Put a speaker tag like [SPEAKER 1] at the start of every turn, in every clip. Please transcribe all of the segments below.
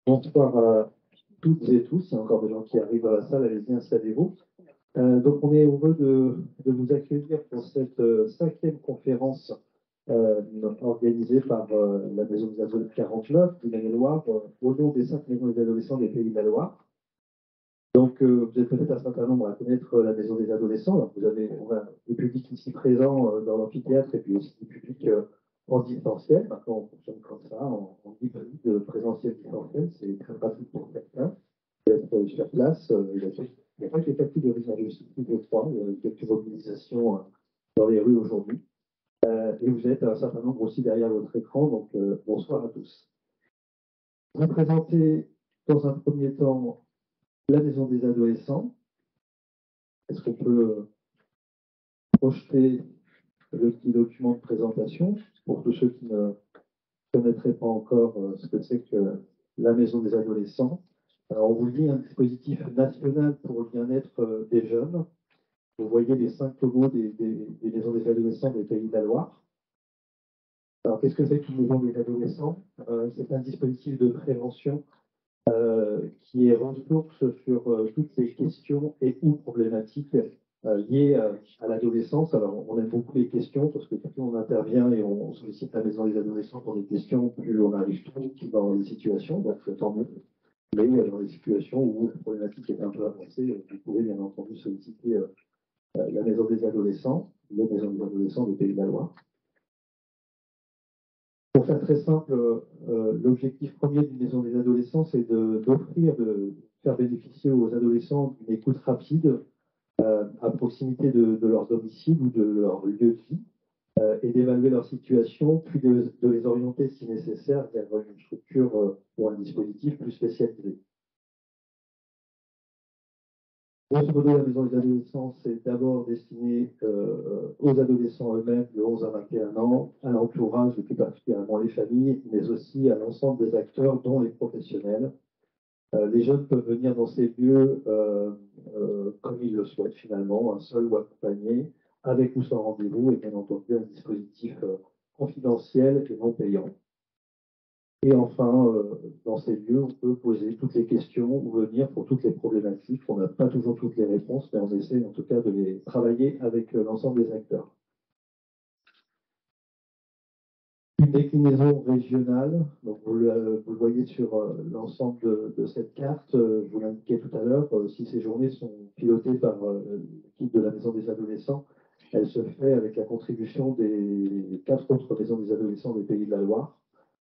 [SPEAKER 1] Bonsoir à toutes et tous. Il y a encore des gens qui arrivent à la salle. Allez-y, installez-vous. Donc, on est heureux de vous accueillir pour cette cinquième conférence organisée par la Maison des Adolescents 49 de Maine-et-Loire au nom des 5 maisons des adolescents des Pays de la Loire. Donc, vous êtes peut-être un certain nombre à connaître la Maison des Adolescents. Alors, on a des publics ici présents dans l'amphithéâtre et puis aussi des publics en distanciel. Maintenant, on fonctionne comme ça, en hybride, présentiel, distanciel. C'est très pratique pour quelqu'un d'être sur place. Il n'y a pas que les calculs de risque linguistique, je crois. Il y a quelques mobilisations dans les rues aujourd'hui. Et vous êtes un certain nombre aussi derrière votre écran. Donc, bonsoir à tous. Je vais vous présenter dans un premier temps la Maison des Adolescents. Est-ce qu'on peut projeter le petit document de présentation pour tous ceux qui ne connaîtraient pas encore ce que c'est que la Maison des Adolescents? Alors, on vous dit un dispositif national pour le bien-être des jeunes. Vous voyez les 5 logos des maisons des adolescents des Pays de la Loire. Alors, qu'est-ce que c'est qu'une maison des adolescents? C'est un dispositif de prévention qui est ressource sur toutes les questions et ou problématiques liées à l'adolescence. Alors, on aime beaucoup les questions parce que plus on intervient et on sollicite la maison des adolescents pour des questions, plus on arrive tout dans les situations, donc tant mieux. Mais dans les situations où la problématique est un peu avancée, vous pouvez bien entendu solliciter la maison des adolescents, la maison des adolescents des Pays de la Loire. Pour faire très simple, l'objectif premier d'une maison des adolescents, c'est de faire bénéficier aux adolescents d'une écoute rapide à proximité de leur domicile ou de leur lieu de vie et d'évaluer leur situation, puis de les orienter, si nécessaire, vers une structure ou un dispositif plus spécialisé. Grosso modo, la maison des adolescents, c'est d'abord destiné aux adolescents eux-mêmes de 11 à 21 ans, à l'entourage, et plus particulièrement les familles, mais aussi à l'ensemble des acteurs, dont les professionnels. Les jeunes peuvent venir dans ces lieux comme ils le souhaitent finalement, un seul ou accompagné, avec ou sans rendez-vous, et bien entendu un dispositif confidentiel et non payant. Et enfin, dans ces lieux, on peut poser toutes les questions ou venir pour toutes les problématiques. On n'a pas toujours toutes les réponses, mais on essaie en tout cas de les travailler avec l'ensemble des acteurs. Une déclinaison régionale, donc vous le voyez sur l'ensemble de cette carte, je vous l'indiquais tout à l'heure, si ces journées sont pilotées par l'équipe de la Maison des Adolescents, elle se fait avec la contribution des 4 autres maisons des adolescents des Pays de la Loire,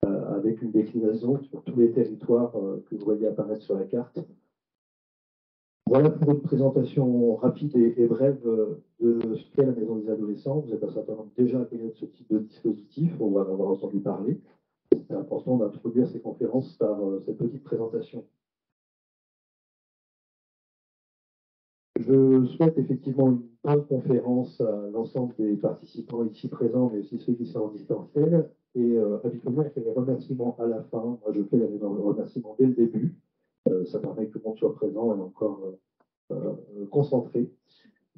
[SPEAKER 1] avec une déclinaison sur tous les territoires que vous voyez apparaître sur la carte. Voilà pour une présentation rapide et brève de ce qu'est la Maison des Adolescents. Vous êtes un certain nombre déjà à connaître ce type de dispositif, on va en avoir entendu parler. C'est important d'introduire ces conférences par cette petite présentation. Je souhaite effectivement une bonne conférence à l'ensemble des participants ici présents, mais aussi ceux qui sont en distanciel. Et habituellement, on fait les remerciements à la fin. Moi, je fais les remerciements dès le début. Ça permet que tout le monde soit présent et encore concentré.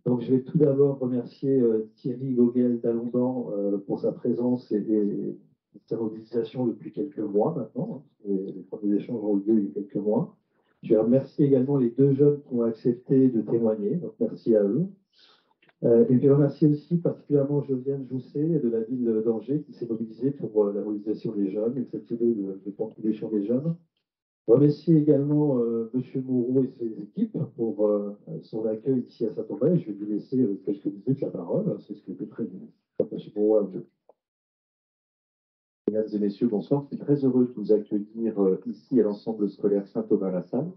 [SPEAKER 1] Donc, je vais tout d'abord remercier Thierry Gogel d'Alondan pour sa présence et sa mobilisation depuis quelques mois maintenant. Les premiers échanges ont eu lieu il y a quelques mois. Je vais remercier également les 2 jeunes qui ont accepté de témoigner, donc merci à eux. Et puis remercier aussi particulièrement Josiane Jousset de la ville d'Angers qui s'est mobilisée pour la mobilisation des jeunes et cette idée de contribution des jeunes. Remercier également M. Moreau et ses équipes pour son accueil ici à Saint-Omer. Je vais lui laisser quelques minutes la parole, c'est ce que je prévu. M. Moreau, à vous.
[SPEAKER 2] Mesdames et messieurs, bonsoir. Je suis très heureux de vous accueillir ici à l'ensemble scolaire Saint-Thomas-la-Salle.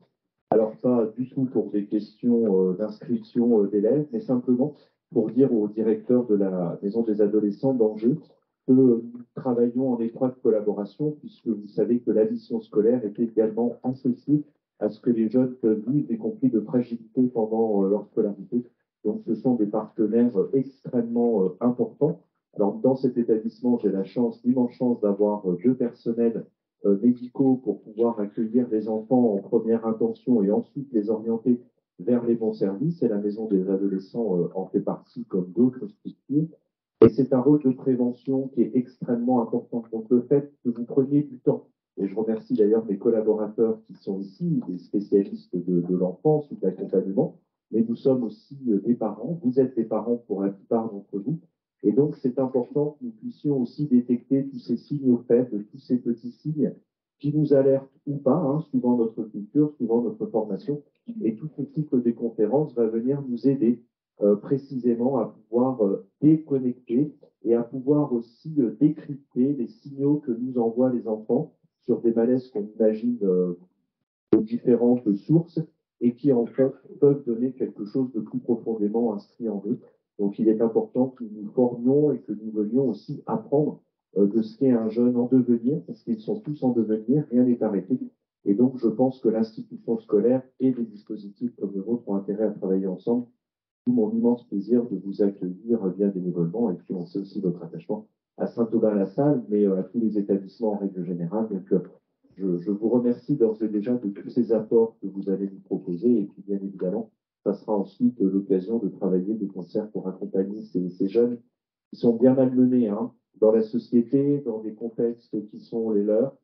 [SPEAKER 2] Alors, pas du tout pour des questions d'inscription d'élèves, mais simplement pour dire au directeur de la Maison des Adolescents d'Angers que nous travaillons en étroite collaboration, puisque vous savez que la mission scolaire est également associée à ce que les jeunes vivent des conflits de fragilité pendant leur scolarité. Donc, ce sont des partenaires extrêmement importants. Alors, dans cet établissement, j'ai l'immense chance d'avoir 2 personnels médicaux pour pouvoir accueillir les enfants en première intention et ensuite les orienter vers les bons services. Et la Maison des Adolescents en fait partie comme d'autres structures. Et c'est un rôle de prévention qui est extrêmement important. Donc, le fait que vous preniez du temps, et je remercie remercie d'ailleurs mes collaborateurs qui sont ici, des spécialistes de l'enfance ou de l'accompagnement, mais nous sommes aussi des parents. Vous êtes des parents pour la plupart d'entre vous. Et donc, c'est important que nous puissions aussi détecter tous ces signaux faibles, tous ces petits signes qui nous alertent ou pas, hein, suivant notre culture, suivant notre formation. Et tout ce cycle des conférences va venir nous aider précisément à pouvoir déconnecter et à pouvoir aussi décrypter les signaux que nous envoient les enfants sur des malaises qu'on imagine de différentes sources et qui en fait peuvent donner quelque chose de plus profondément inscrit en eux. Donc il est important que nous nous formions et que nous venions aussi apprendre de ce qu'est un jeune en devenir, parce qu'ils sont tous en devenir, rien n'est arrêté. Et donc je pense que l'institution scolaire et des dispositifs comme le vôtre ont intérêt à travailler ensemble. Tout mon immense plaisir de vous accueillir bien bénévolement, et puis on sait aussi votre attachement à Saint-Aubin-la-Salle, mais à tous les établissements en règle générale. Donc je vous remercie d'ores et déjà de tous ces apports que vous allez nous proposer. Et puis, bien évidemment, ça sera ensuite l'occasion de travailler de concert pour accompagner ces jeunes qui sont bien malmenés hein, dans la société, dans des contextes qui sont les leurs,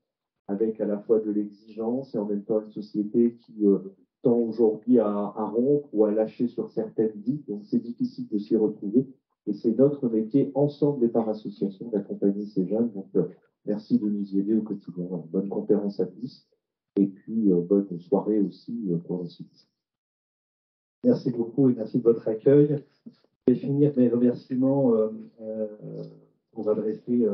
[SPEAKER 2] avec à la fois de l'exigence et en même temps une société qui tend aujourd'hui à rompre ou à lâcher sur certaines vies. Donc, c'est difficile de s'y retrouver. Et c'est notre métier, ensemble et par association, d'accompagner ces jeunes. Donc, merci de nous y aider au quotidien. Bonne conférence à tous. Et puis, bonne soirée aussi pour la suite.
[SPEAKER 1] Merci beaucoup et merci de votre accueil. Je vais finir mes remerciements pour adresser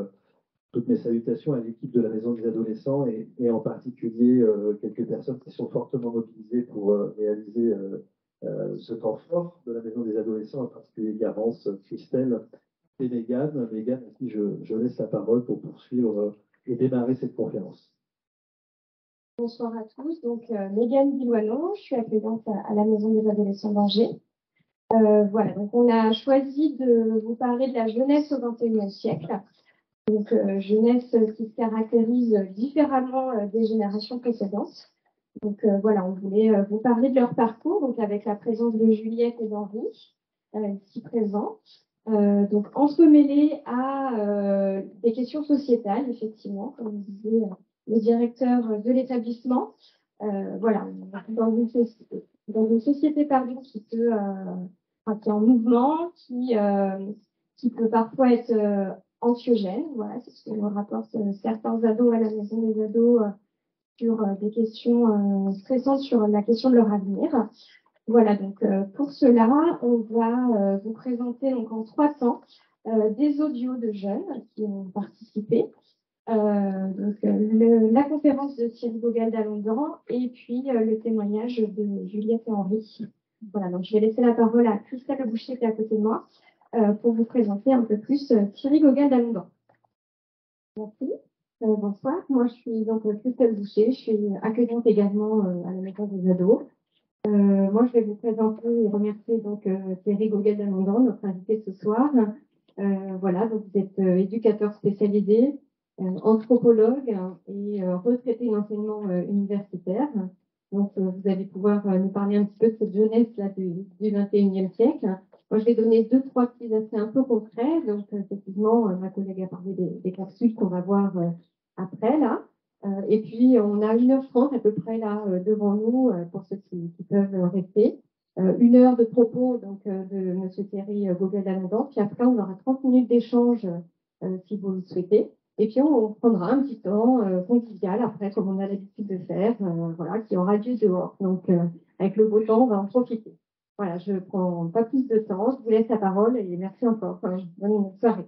[SPEAKER 1] toutes mes salutations à l'équipe de la Maison des Adolescents et en particulier quelques personnes qui sont fortement mobilisées pour réaliser ce temps fort de la Maison des Adolescents, en particulier Garance, Christelle et Mégane. Mégane, à qui je laisse la parole pour poursuivre et démarrer cette conférence.
[SPEAKER 3] Bonsoir à tous. Donc, Mégane Billoineau, je suis accueillante à la Maison des Adolescents d'Angers. Voilà, donc on a choisi de vous parler de la jeunesse au XXIe siècle. Donc, jeunesse qui se caractérise différemment des générations précédentes. Donc, voilà, on voulait vous parler de leur parcours, donc avec la présence de Juliette et d'Henri, ici présents. Donc, entremêlés à des questions sociétales, effectivement, comme disait le directeur de l'établissement. Voilà, dans une société pardon, qui peut, qui est en mouvement, qui peut parfois être anxiogène. Voilà, c'est ce que nous rapportent certains ados à la maison des ados sur des questions stressantes sur la question de leur avenir. Voilà, donc pour cela, on va vous présenter donc en 3 temps des audios de jeunes qui ont participé. La conférence de Thierry Gaugal d'Alondran et puis le témoignage de Juliette et Henri. Voilà, donc je vais laisser la parole à Christelle Le Boucher qui est à côté de moi pour vous présenter un peu plus Thierry Gaugal d'Alondran. Merci. Bonsoir, moi je suis donc Christelle Boucher, je suis accueillante également à la Maison des Ados. Moi je vais vous présenter et remercier donc Thierry Gaugal d'Alondran, notre invité ce soir. Voilà, donc vous êtes éducateur spécialisé, anthropologue et retraité d'enseignement universitaire. Donc, vous allez pouvoir nous parler un petit peu de cette jeunesse-là du XXIe siècle. Moi, je vais donner 2-3 petits aspects un peu concrets. Donc, effectivement, ma collègue a parlé des capsules qu'on va voir après, là. Et puis, on a 1h30 à peu près, là, devant nous, pour ceux qui peuvent rester. 1 heure de propos donc, de M. Thierry Gaugal d'Alondran. Puis après, on aura 30 minutes d'échange, si vous le souhaitez. Et puis, on prendra un petit temps convivial après, comme on a l'habitude de faire, voilà, qui aura lieu dehors. Donc, avec le beau temps, on va en profiter. Voilà, je ne prends pas plus de temps. Je vous laisse la parole et merci encore. Bonne soirée.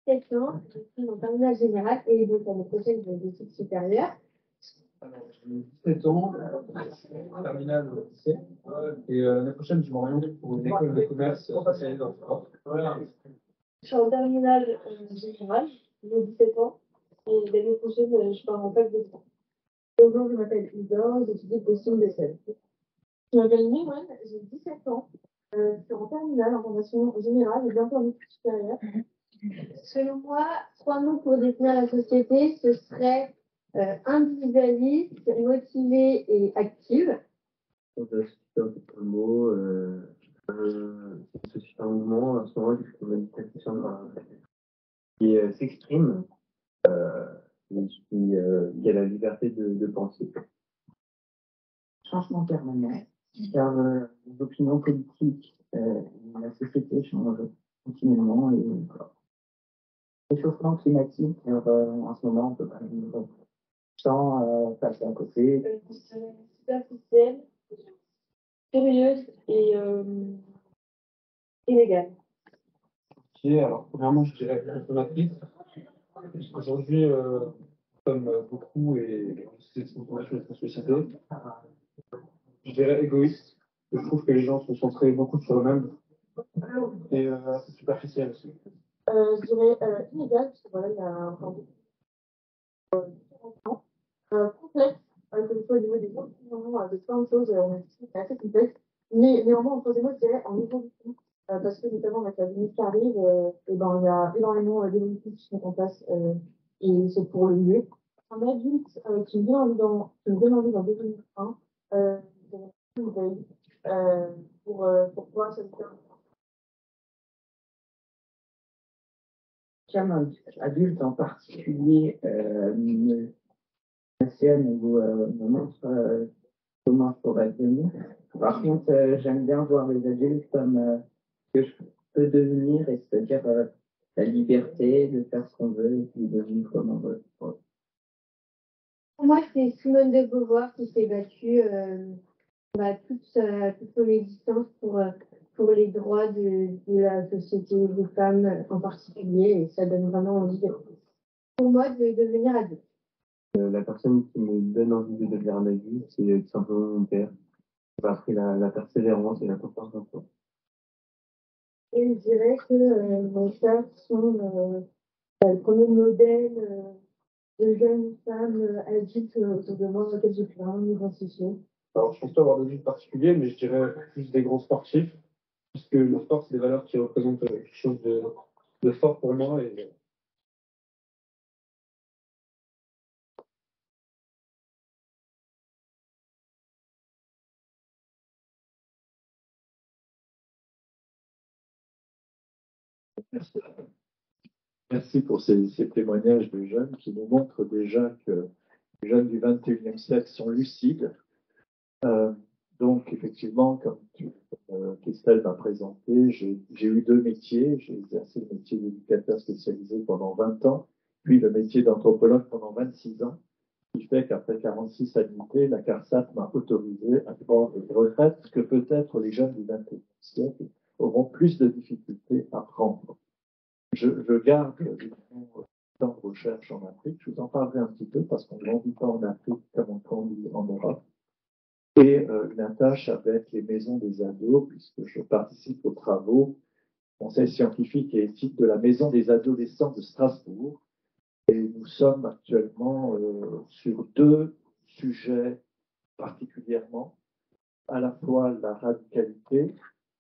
[SPEAKER 3] Question, je suis en terminale générale et donc l'année prochaine, je vais des études supérieures.
[SPEAKER 4] Alors, j'ai 17 ans, terminale au lycée, et l'année prochaine, je m'oriente pour une école de commerce spécialisée dans le sport.
[SPEAKER 3] Je suis en terminale générale, j'ai 17 ans, et l'année prochaine, je pars en fac de sport. Bonjour, je m'appelle Ida, j'étudie le costume des scènes. Je m'appelle Mireille, j'ai 17 ans, je suis en terminale en formation générale et bientôt en études supérieures. Selon moi, trois mots pour définir la société, ce serait individualiste, motivée et active.
[SPEAKER 5] Un mot, c'est un mouvement en ce moment qui s'exprime et qui a la liberté de penser.
[SPEAKER 6] Changement permanent, car les opinions politiques, la société change continuellement et réchauffement climatique, en ce moment, on peut pas vivre sans passer à côté.
[SPEAKER 3] Superficielle, curieuse et illégale.
[SPEAKER 4] Ok, alors premièrement, je dirais consommatrice. Aujourd'hui, comme beaucoup et c'est ce qu'on a fait notre société, je dirais égoïste. Je trouve que les gens sont centrés beaucoup sur eux-mêmes et superficiel aussi.
[SPEAKER 3] Je dirais illégale, parce que voilà, il y a encore beaucoup complexe, que ce soit au niveau des opinions, de plein de choses, c'est assez complexe. Mais néanmoins, entre des mots, je dirais en évolution, parce que notamment avec la vie qui arrive, et ben, il y a énormément d'évolutions qui se mettent en place, et c'est pour le mieux. Un adulte qui me donne envie d'en devenir un, une veille, pour pouvoir se faire.
[SPEAKER 6] Comme adulte en particulier, me passionne ou me montre comment je pourrais devenir. Par contre, j'aime bien voir les adultes comme ce que je peux devenir, et c'est-à-dire la liberté de faire ce qu'on veut et puis de vivre comme on veut.
[SPEAKER 3] Pour moi, c'est Simone de Beauvoir qui s'est battue toute son existence pour les droits de la société des femmes en particulier, et ça donne vraiment envie pour moi de devenir adulte.
[SPEAKER 5] La personne qui me donne envie de devenir un adulte, c'est tout simplement mon père. Il m'a appris la persévérance et la confiance en soi.
[SPEAKER 3] Et je dirais que mes sœurs sont le premier modèle de jeunes femmes adultes autour de moi auxquelles j'ai pu vraiment m'identifier.
[SPEAKER 4] Alors, je pense pas avoir d'adulte particulier, mais je dirais plus des gros sportifs, puisque le sport, c'est des valeurs qui représentent quelque chose de fort pour moi. Et
[SPEAKER 1] Merci. Merci pour ces témoignages de jeunes qui nous montrent déjà que les jeunes du XXIe siècle sont lucides. Euh, donc, effectivement, comme Christelle m'a présenté, j'ai eu deux métiers. J'ai exercé le métier d'éducateur spécialisé pendant 20 ans, puis le métier d'anthropologue pendant 26 ans, ce qui fait qu'après 46 annuités, la CARSAT m'a autorisé à prendre une retraite que peut-être les jeunes du XXIe siècle auront plus de difficultés à prendre. Je garde évidemment temps de recherche en Afrique. Je vous en parlerai un petit peu parce qu'on ne grandit pas en Afrique comme on grandit en Europe. Et une attache avec les maisons des ados, puisque je participe aux travaux Conseil scientifique et éthique de la Maison des adolescents de Strasbourg. Et nous sommes actuellement sur deux sujets particulièrement, à la fois la radicalité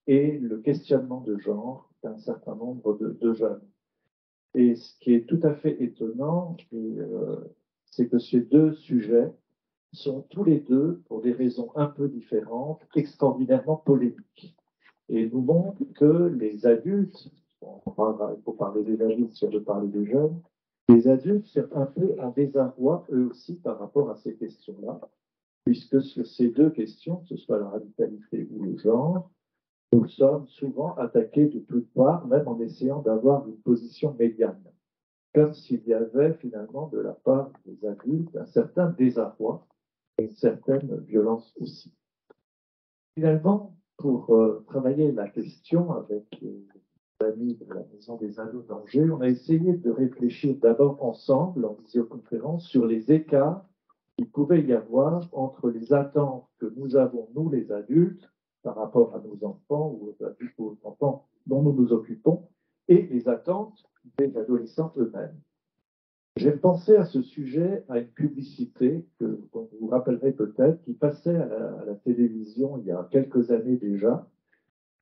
[SPEAKER 1] et le questionnement de genre d'un certain nombre de jeunes. Et ce qui est tout à fait étonnant, c'est que ces deux sujets sont tous les deux, pour des raisons un peu différentes, extraordinairement polémiques. Et nous montrent que les adultes, il faut parler des adultes si on veut parler des jeunes, les adultes sont un peu en désarroi eux aussi par rapport à ces questions-là, puisque sur ces deux questions, que ce soit la radicalité ou le genre, nous sommes souvent attaqués de toutes parts, même en essayant d'avoir une position médiane, comme s'il y avait finalement de la part des adultes un certain désarroi et une certaine violence aussi. Finalement, pour travailler la question avec les amis de la Maison des ados d'Angers, on a essayé de réfléchir d'abord ensemble en visioconférence sur les écarts qu'il pouvait y avoir entre les attentes que nous avons, nous les adultes, par rapport à nos enfants ou aux adultes ou aux enfants dont nous nous occupons, et les attentes des adolescents eux-mêmes. J'ai pensé à ce sujet à une publicité dont vous vous rappellerez peut-être, qui passait à la télévision il y a quelques années déjà.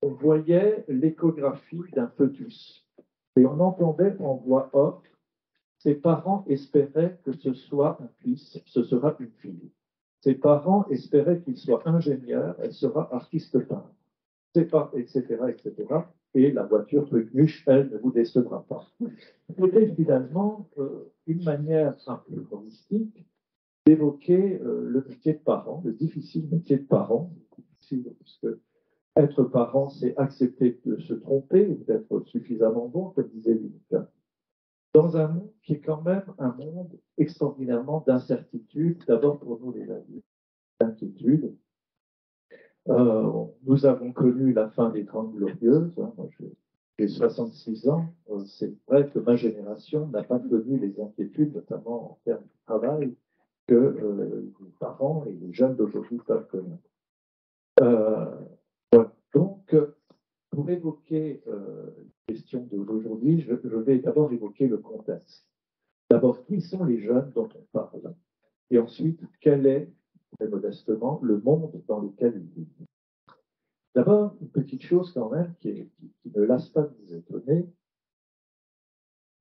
[SPEAKER 1] On voyait l'échographie d'un fœtus. Et on entendait en voix off, ses parents espéraient que ce soit un fils, ce sera une fille. Ses parents espéraient qu'il soit ingénieur, elle sera artiste peintre. C'est pas, etc., etc. Et la voiture truc-nuche, elle ne vous décevra pas. C'était finalement une manière un peu humoristique d'évoquer le métier de parent, le difficile métier de parent, difficile parce que être parent, c'est accepter de se tromper ou d'être suffisamment bon, comme disait Lucas, dans un monde qui est quand même un monde extraordinairement d'incertitude, d'abord pour nous les adultes, d'inquiétude. Nous avons connu la fin des Trente Glorieuses. Hein, moi, j'ai 66 ans. C'est vrai que ma génération n'a pas connu les inquiétudes, notamment en termes de travail, que les parents et les jeunes d'aujourd'hui peuvent connaître. Voilà. Donc, pour évoquer les questions d'aujourd'hui, je vais d'abord évoquer le contexte. D'abord, qui sont les jeunes dont on parle? Et ensuite, quel est, très modestement, le monde dans lequel ils vivent? D'abord, une petite chose quand même qui ne lasse pas de vous étonner.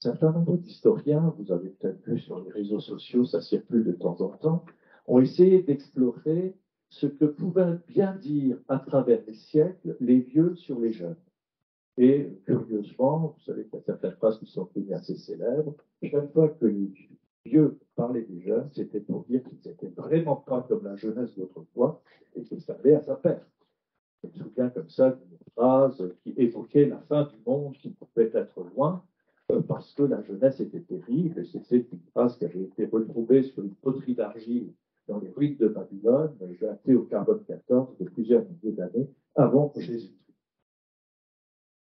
[SPEAKER 1] Un certain nombre d'historiens, vous avez peut-être vu sur les réseaux sociaux, ça circule de temps en temps, ont essayé d'explorer ce que pouvaient bien dire à travers les siècles les vieux sur les jeunes. Et curieusement, vous savez qu'il y a certaines phrases qui sont devenues assez célèbres. Chaque fois que les vieux parlaient des jeunes, c'était pour dire qu'ils n'étaient vraiment pas comme la jeunesse d'autrefois et qu'ils savaient à sa perte. Je me souviens comme ça d'une phrase qui évoquait la fin du monde qui pouvait être loin parce que la jeunesse était terrible. Et c'était une phrase qui avait été retrouvée sur une poterie d'argile dans les ruines de Babylone, datée au carbone 14 de plusieurs milliers d'années avant Jésus-Christ.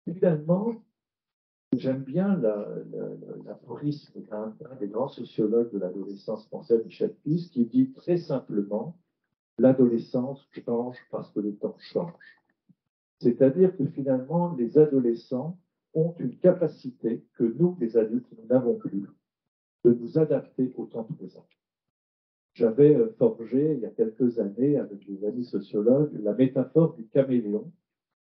[SPEAKER 1] Finalement, j'aime bien l'aphorisme d'un des grands sociologues de l'adolescence français, Michel Pisse, qui dit très simplement l'adolescence change parce que le temps change. C'est-à-dire que finalement, les adolescents ont une capacité que nous, les adultes, nous n'avons plus, de nous adapter au temps présent. J'avais forgé, il y a quelques années, avec des amis sociologues, la métaphore du caméléon,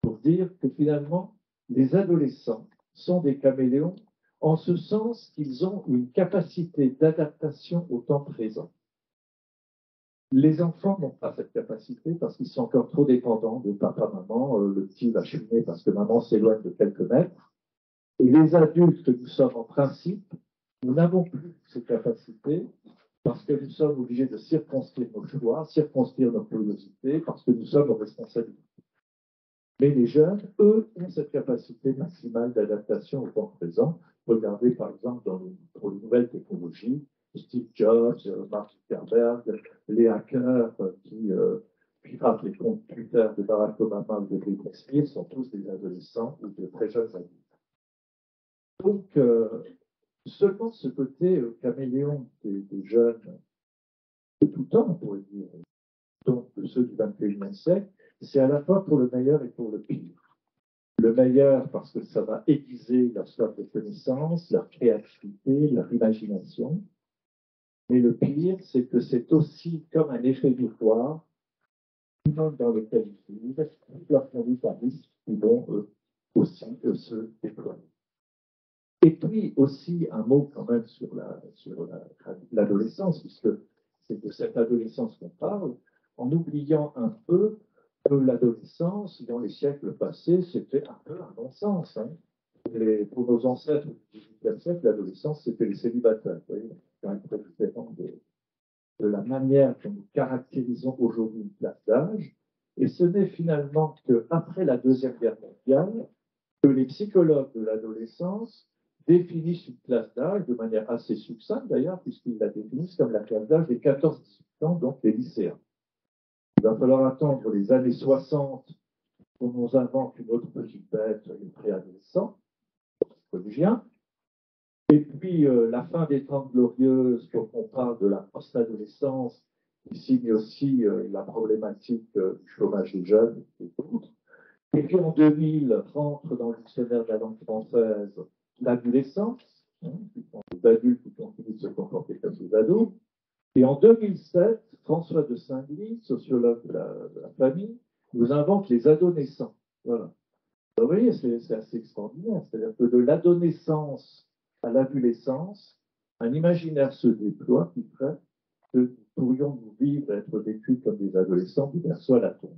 [SPEAKER 1] pour dire que finalement, les adolescents sont des caméléons en ce sens qu'ils ont une capacité d'adaptation au temps présent. Les enfants n'ont pas cette capacité parce qu'ils sont encore trop dépendants de papa, maman. Le petit va fumer parce que maman s'éloigne de quelques mètres. Et les adultes que nous sommes en principe, nous n'avons plus cette capacité parce que nous sommes obligés de circonscrire nos choix, circonscrire nos curiosités, parce que nous sommes aux responsabilités. Mais les jeunes, eux, ont cette capacité maximale d'adaptation au temps présent. Regardez par exemple pour les nouvelles technologies, Steve Jobs, Mark Zuckerberg, les hackers qui piratent les comptes Twitter de Barack Obama ou de Britney Spears sont tous des adolescents ou de très jeunes adultes. Donc, seulement ce côté caméléon des jeunes de tout temps, on pourrait dire, donc de ceux du XXIe siècle, c'est à la fois pour le meilleur et pour le pire. Le meilleur parce que ça va aiguiser leur soif de connaissance, leur créativité, leur imagination. Mais le pire, c'est que c'est aussi comme un effet miroir, du monde dans lequel ils vivent, leurs communautaristes qui vont aussi se déployer. Et puis aussi un mot quand même sur l'adolescence, puisque c'est de cette adolescence qu'on parle, en oubliant un peu que l'adolescence, dans les siècles passés, c'était un peu un non-sens. Hein. Pour nos ancêtres du XVIIIe siècle, l'adolescence, c'était les célibataires. Vous voyez, c'est un peu différent de la manière dont nous caractérisons aujourd'hui une classe d'âge. Et ce n'est finalement qu'après la Deuxième Guerre mondiale que les psychologues de l'adolescence définissent une classe d'âge de manière assez succincte d'ailleurs, puisqu'ils la définissent comme la classe d'âge des 14-18 ans, donc les lycéens. Il va falloir attendre les années 60 pour qu'on nous invente une autre petite bête, les préadolescents, psychologiens. Et puis la fin des Trente Glorieuses, pour qu'on parle de la post-adolescence, qui signe aussi la problématique du chômage des jeunes et d'autres. Et puis en 2000, rentre dans le dictionnaire de la langue française l'adolescence, les adultes qui continuent de se comporter comme des ados. Et en 2007, François de Saint-Gly, sociologue de la famille, nous invente les adolescents. Voilà.
[SPEAKER 2] Vous voyez, c'est assez extraordinaire. C'est-à-dire que de l'adolescence à l'adolescence, un imaginaire se déploie qui ferait que nous pourrions nous vivre, être vécus comme des adolescents qui perçoivent la tombe.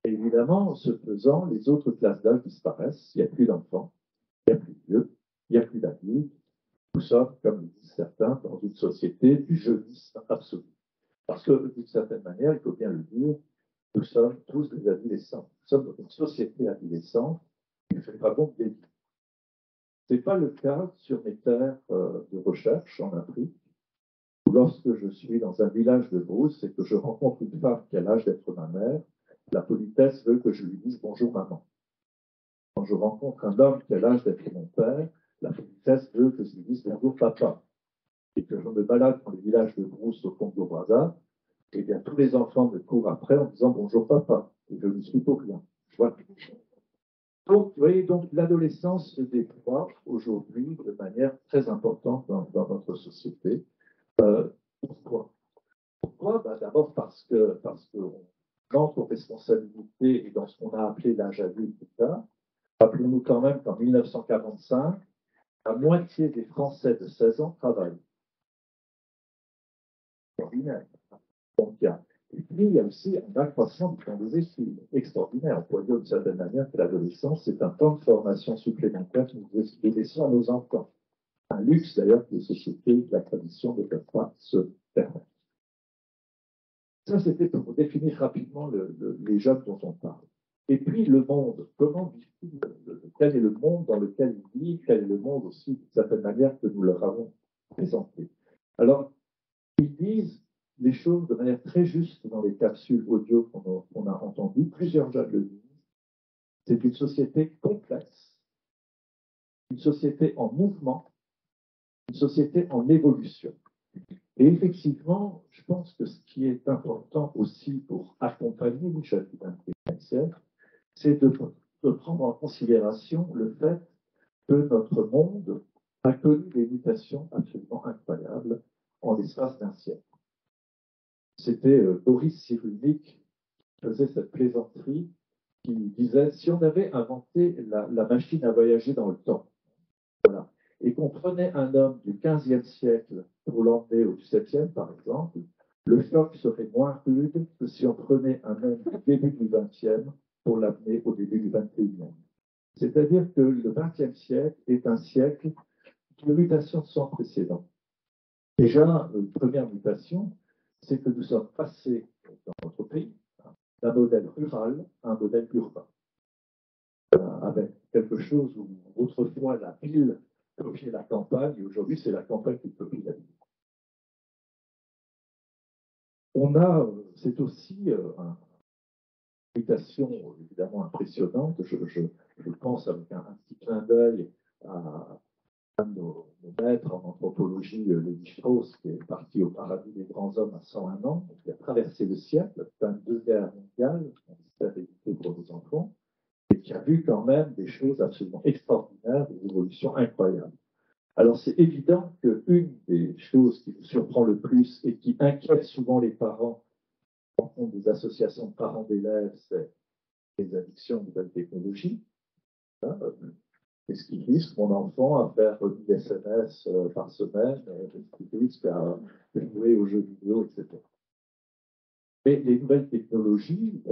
[SPEAKER 2] Et évidemment, ce faisant, les autres classes d'âge disparaissent. Il n'y a plus d'enfants, il n'y a plus de vieux, il n'y a plus d'adultes. Nous sommes, comme le disent certains, dans une société du jeunisme absolu. Parce que, d'une certaine manière, il faut bien le dire, nous sommes tous des adolescents. Nous sommes dans une société adolescente qui ne fait pas bon vieillir. Ce n'est pas le cas sur mes terres de recherche en Afrique, où lorsque je suis dans un village de Brousse et que je rencontre une femme qui a l'âge d'être ma mère, la politesse veut que je lui dise bonjour maman. Quand je rencontre un homme qui a l'âge d'être mon père, la politesse veut que je lui dise bonjour papa. Et que je me balade dans le village de Brousse au Congo-Brazzaville, eh bien tous les enfants me courent après en disant bonjour papa. Et je ne suis pour rien. Je vois. Donc, vous voyez, donc l'adolescence se déploie aujourd'hui de manière très importante dans notre société. Pourquoi? Pourquoi? D'abord parce qu'on entre aux responsabilités et dans ce qu'on a appelé l'âge adulte plus tard. Rappelons-nous quand même qu'en 1945, la moitié des Français de 16 ans travaillent. Ordinaire. Donc, et puis, il y a aussi un accroissement du temps des études extraordinaire. On pourrait dire d'une certaine manière que l'adolescence, c'est un temps de formation supplémentaire que nous laissons à nos enfants. Un luxe, d'ailleurs, que les sociétés de la tradition ne peuvent pas se permettre. Ça, c'était pour définir rapidement les jeunes dont on parle. Et puis, le monde. Comment vit-il? Quel est le monde dans lequel ils vivent? Quel est le monde aussi, d'une certaine manière, que nous leur avons présenté? Alors, ils disent les choses de manière très juste dans les capsules audio qu'on a entendues. Plusieurs jeunes le disent. C'est une société complexe, une société en mouvement, une société en évolution. Et effectivement, je pense que ce qui est important aussi pour accompagner les jeunes du XXIe siècle, c'est de prendre en considération le fait que notre monde a connu des mutations absolument incroyables en l'espace d'un siècle. C'était Boris Cyrulnik qui faisait cette plaisanterie qui disait si on avait inventé la machine à voyager dans le temps, voilà, et qu'on prenait un homme du XVe siècle pour l'emmener au XVIIe, par exemple, le choc serait moins rude que si on prenait un homme du début du XXe pour l'amener au début du XXIe. C'est-à-dire que le XXe siècle est un siècle de mutation sans précédent. Déjà, une première mutation, c'est que nous sommes passés dans notre pays d'un modèle rural à un modèle urbain, avec quelque chose où autrefois la ville copiait la campagne, et aujourd'hui c'est la campagne qui copie la ville. C'est aussi une mutation évidemment impressionnante. Je pense avec un petit clin d'œil à nos maîtres en anthropologie, Lévi-Strauss, qui est parti au paradis des grands hommes à 101 ans, qui a traversé le siècle, fin de deux guerres mondiales, on espère éviter pour nos enfants, et qui a vu quand même des choses absolument extraordinaires, des évolutions incroyables. Alors c'est évident qu'une des choses qui nous surprend le plus et qui inquiète souvent les parents en fond des associations de parents d'élèves, c'est les addictions aux nouvelles technologies. Qu'est-ce qui risque mon enfant à faire 10 SMS par semaine? Qu'est-ce qui risque à jouer aux jeux vidéo, etc. Mais les nouvelles technologies,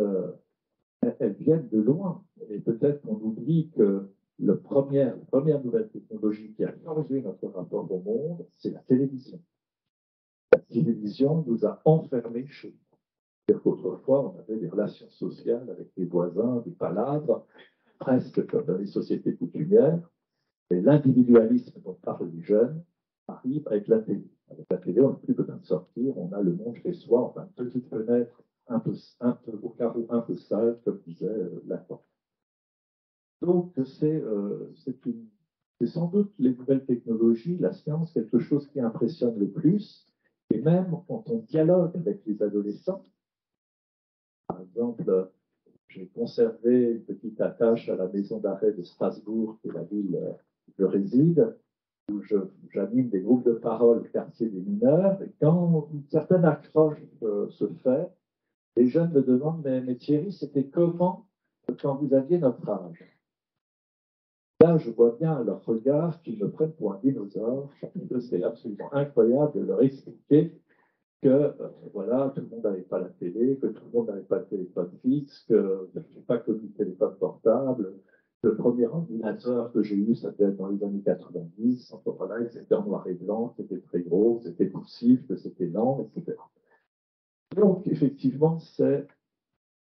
[SPEAKER 2] elles viennent de loin. Et peut-être qu'on oublie que la première nouvelle technologie qui a changé notre rapport au monde, c'est la télévision. La télévision nous a enfermés chez nous. C'est-à-dire qu'autrefois, on avait des relations sociales avec les voisins, des palabres, presque comme dans les sociétés coutumières. Et l'individualisme dont parlent les jeunes arrive avec la télé. Avec la télé, on n'a plus besoin de sortir, on a le monde chez soi, enfin, une petite fenêtre, un peu au carreau un peu sale, comme disait Lacan. Donc, c'est sans doute les nouvelles technologies, la science, quelque chose qui impressionne le plus. Et même quand on dialogue avec les adolescents, par exemple, j'ai conservé une petite attache à la maison d'arrêt de Strasbourg, qui est la ville où je réside, où j'anime des groupes de parole au quartier des mineurs. Et quand une certaine accroche se fait, les jeunes me demandent mais Thierry, c'était comment quand vous aviez notre âge? Là, je vois bien à leur regard qu'ils me prennent pour un dinosaure, parce que c'est absolument incroyable de leur expliquer que voilà, tout le monde n'avait pas la télé, que tout le monde n'avait pas de téléphone fixe, que je n'ai pas connu de téléphone portable. Le premier ordinateur que j'ai eu, ça devait être dans les années 90. Enfin, voilà, c'était en noir et blanc, c'était très gros, c'était poussif, que c'était lent, etc. Donc, effectivement, c'est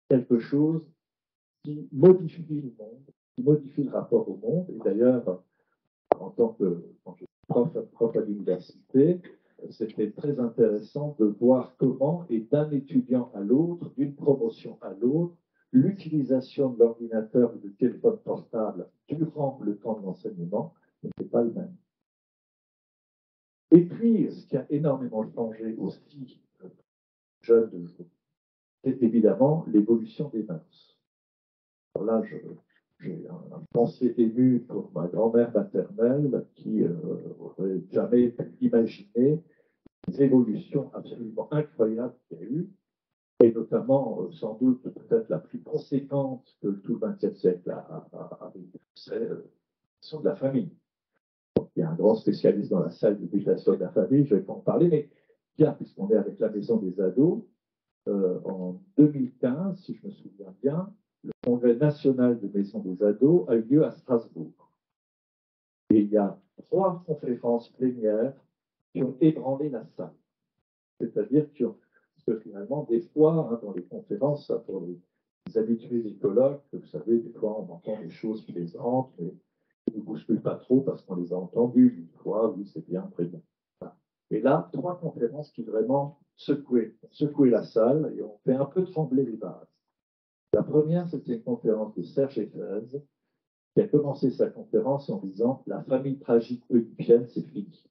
[SPEAKER 2] quelque chose qui modifie le monde, qui modifie le rapport au monde. Et d'ailleurs, en tant que quand je suis prof à l'université, c'était très intéressant de voir comment, et d'un étudiant à l'autre, d'une promotion à l'autre, l'utilisation de l'ordinateur ou du téléphone portable durant le temps de l'enseignement n'était pas le même. Et puis, ce qui a énormément changé aussi, jeunes de jour, c'est évidemment l'évolution des mœurs. Alors là, j'ai un pensier ému pour ma grand-mère maternelle qui n'aurait jamais pu imaginer les évolutions absolument incroyables qu'il y a eu, et notamment, sans doute, peut-être la plus conséquente que tout le XXe siècle a vécu, c'est sur de la famille. Donc, il y a un grand spécialiste dans la salle d'éducation de la famille, je ne vais pas en parler, mais bien, puisqu'on est avec la maison des ados, en 2015, si je me souviens bien, le congrès national de maison des ados a eu lieu à Strasbourg. Et il y a 3 conférences plénières qui ont ébranlé la salle. C'est-à-dire que finalement, des fois, dans les conférences, pour les habitués des colloques, vous savez, des fois, on entend des choses plaisantes, mais qui ne bousculent pas trop parce qu'on les a entendues une fois, oui, c'est bien, très bien. Voilà. Et là, 3 conférences qui vraiment secouaient la salle et ont fait un peu trembler les bases. La première, c'était une conférence de Serge Eiffels, qui a commencé sa conférence en disant « La famille tragique oedipienne, c'est fini ».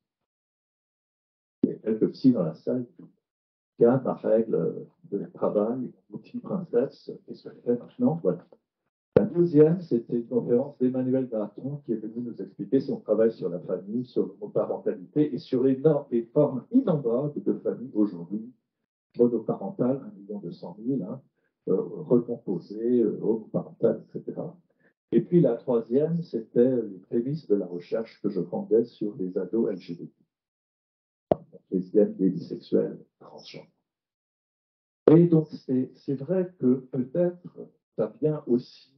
[SPEAKER 2] Il y a quelques psys dans la salle ma règle de travail, outil princesse, qu'est-ce que je fais maintenant? Voilà. La deuxième, c'était une conférence d'Emmanuel Graton qui est venu nous expliquer son travail sur la famille, sur l'homoparentalité et sur les formes innombrables de famille aujourd'hui, monoparentale, 1 200 000, hein, recomposée, homoparentale, etc. Et puis la troisième, c'était les prémices de la recherche que je rendais sur les ados LGBT, lesbiennes, gays, bisexuels, transgenres. Et donc, c'est vrai que peut-être ça vient aussi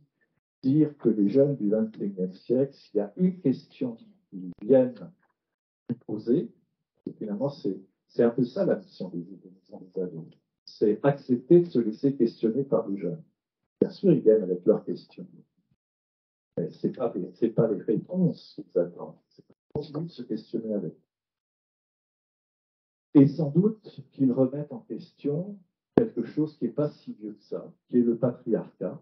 [SPEAKER 2] dire que les jeunes du XXIe siècle, s'il y a une question qu'ils viennent poser, finalement, c'est un peu ça la mission des ados. C'est accepter de se laisser questionner par les jeunes. Bien sûr, ils viennent avec leurs questions. Mais ce n'est pas les réponses qu'ils attendent. C'est continuer de se questionner avec. Et sans doute qu'ils remettent en question quelque chose qui n'est pas si vieux que ça, qui est le patriarcat,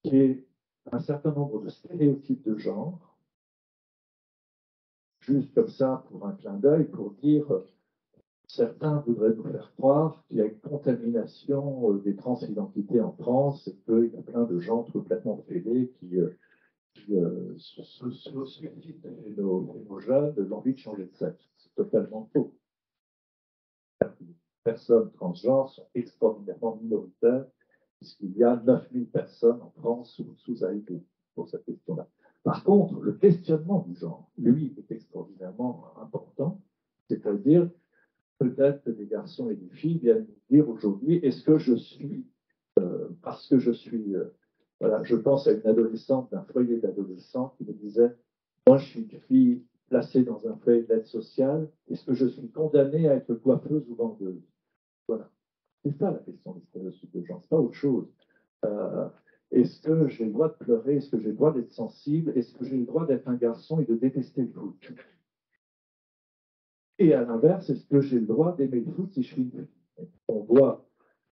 [SPEAKER 2] qui est un certain nombre de stéréotypes de genre, juste comme ça pour un clin d'œil, pour dire certains voudraient nous faire croire qu'il y a une contamination des transidentités en France et qu'il y a plein de gens complètement fêlés qui suscitent chez nos jeunes l'envie de changer de sexe. C'est totalement faux. Les personnes transgenres sont extraordinairement minoritaires, puisqu'il y a 9000 personnes en France sous AIP pour cette question-là. Par contre, le questionnement du genre, lui, est extraordinairement important, c'est-à-dire peut-être que des garçons et des filles viennent nous dire aujourd'hui, est-ce que je suis, parce que je suis, voilà, je pense à une adolescente d'un foyer d'adolescents qui me disait, moi je suis une fille placée dans un foyer d'aide sociale, est-ce que je suis condamnée à être coiffeuse ou vendeuse? Voilà. C'est ça la question des stéréotypes de genre, c'est pas autre chose. Est-ce que j'ai le droit de pleurer? Est-ce que j'ai le droit d'être sensible? Est-ce que j'ai le droit d'être un garçon et de détester le foot? Et à l'inverse, est-ce que j'ai le droit d'aimer le foot si je suis une fille? On voit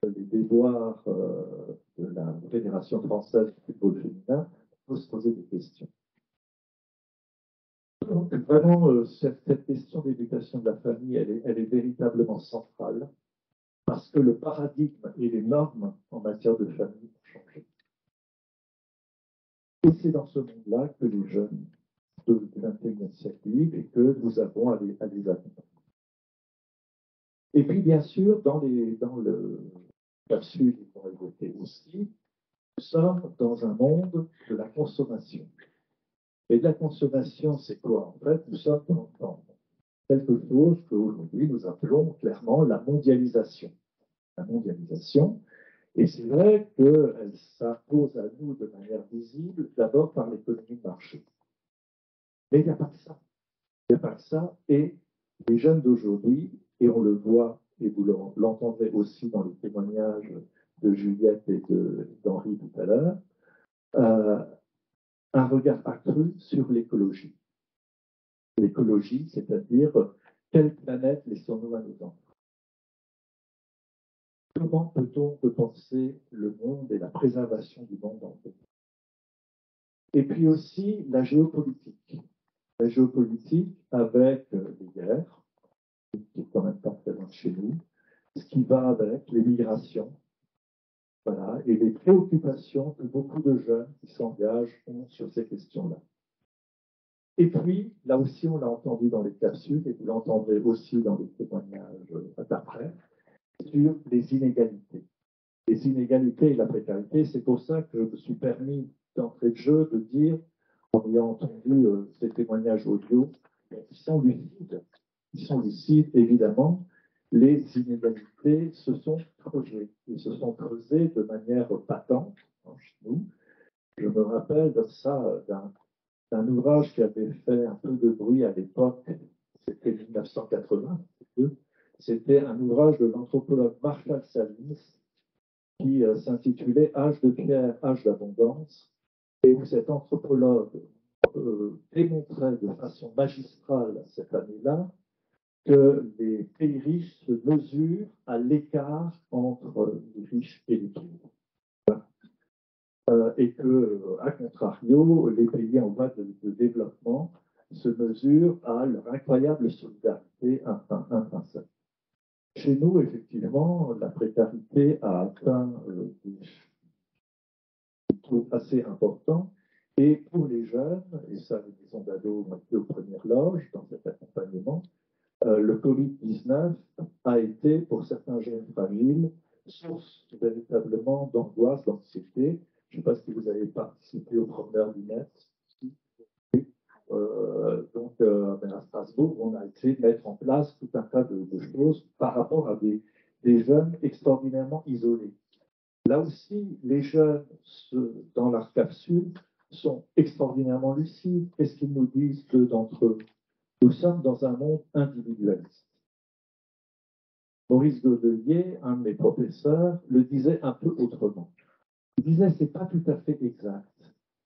[SPEAKER 2] les déboires de la Fédération française de football féminin, il faut se poser des questions. Donc, vraiment, cette question d'éducation de la famille, elle est véritablement centrale parce que le paradigme et les normes en matière de famille ont changé. Et c'est dans ce monde-là que les jeunes du XXIe siècle vivent et que nous avons à les accompagner. Et puis, bien sûr, dans le capsule qu'on a évoqué aussi, nous sommes dans un monde de la consommation.
[SPEAKER 1] Et de la consommation, c'est quoi? En fait, nous sommes dans quelque chose qu'aujourd'hui nous appelons clairement la mondialisation. La mondialisation. Et c'est vrai qu'elle s'impose à nous de manière visible, d'abord par l'économie de marché. Mais il n'y a pas que ça. Il n'y a pas que ça. Et les jeunes d'aujourd'hui, et on le voit, et vous l'entendrez aussi dans les témoignages de Juliette et d'Henri tout à l'heure, un regard accru sur l'écologie. L'écologie, c'est-à-dire quelle planète laissons-nous à nos enfants? Comment peut-on repenser le monde et la préservation du monde en fait? Et puis aussi la géopolitique. La géopolitique avec les guerres, qui est quand même pas très loin de chez nous, ce qui va avec les migrations, voilà, et les préoccupations que beaucoup de jeunes qui s'engagent ont sur ces questions-là. Et puis, là aussi, on l'a entendu dans les capsules, et vous l'entendrez aussi dans les témoignages d'après, sur les inégalités. Les inégalités et la précarité, c'est pour ça que je me suis permis d'entrée de jeu de dire, en ayant entendu ces témoignages audio, ils sont lucides. Ils sont lucides, évidemment. Les inégalités se sont creusées. Ils se sont creusées de manière patente chez nous. Je me rappelle de ça, d'un ouvrage qui avait fait un peu de bruit à l'époque, c'était 1980, c'était un ouvrage de l'anthropologue Marshall Salins qui s'intitulait Âge de pierre, âge d'abondance, et où cet anthropologue démontrait de façon magistrale cette année-là que les pays riches se mesurent à l'écart entre les riches et les pauvres. Et que, à contrario, les pays en voie de développement se mesurent à leur incroyable solidarité intrinsèque. Chez nous, effectivement, la précarité a atteint des taux assez importants. Et pour les jeunes, et ça, les maisons d'ados ont été aux premières loges dans cet accompagnement, le Covid-19 a été, pour certains jeunes fragiles, source véritablement d'angoisse, d'anxiété. Je ne sais pas si vous avez participé aux promeneurs du net. À Strasbourg, on a essayé de mettre en place tout un tas de choses par rapport à des jeunes extraordinairement isolés. Là aussi, les jeunes, dans leur capsule, sont extraordinairement lucides. Qu'est-ce qu'ils nous disent, deux d'entre eux? Nous sommes dans un monde individualiste. Maurice Godelier, un de mes professeurs, le disait un peu autrement. Il disait, c'est pas tout à fait exact.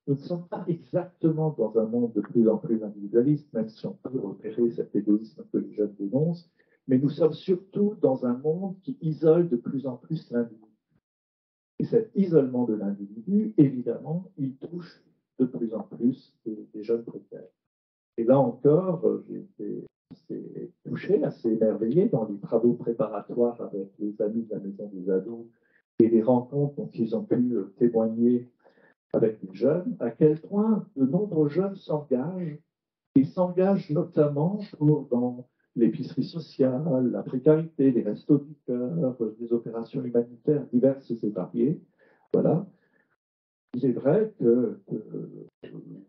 [SPEAKER 1] Nous ne sommes pas exactement dans un monde de plus en plus individualiste, même si on peut repérer cet égoïsme que les jeunes dénoncent, mais nous sommes surtout dans un monde qui isole de plus en plus l'individu. Et cet isolement de l'individu, évidemment, il touche de plus en plus des jeunes précaires. Et là encore, j'ai été assez touché, assez émerveillé dans les travaux préparatoires avec les amis de la Maison des Ados et les rencontres dont ils ont pu témoigner avec les jeunes, à quel point de nombreux jeunes s'engagent, et s'engagent notamment dans l'épicerie sociale, la précarité, les restos du cœur, des opérations humanitaires diverses et variées. Voilà. Il est vrai que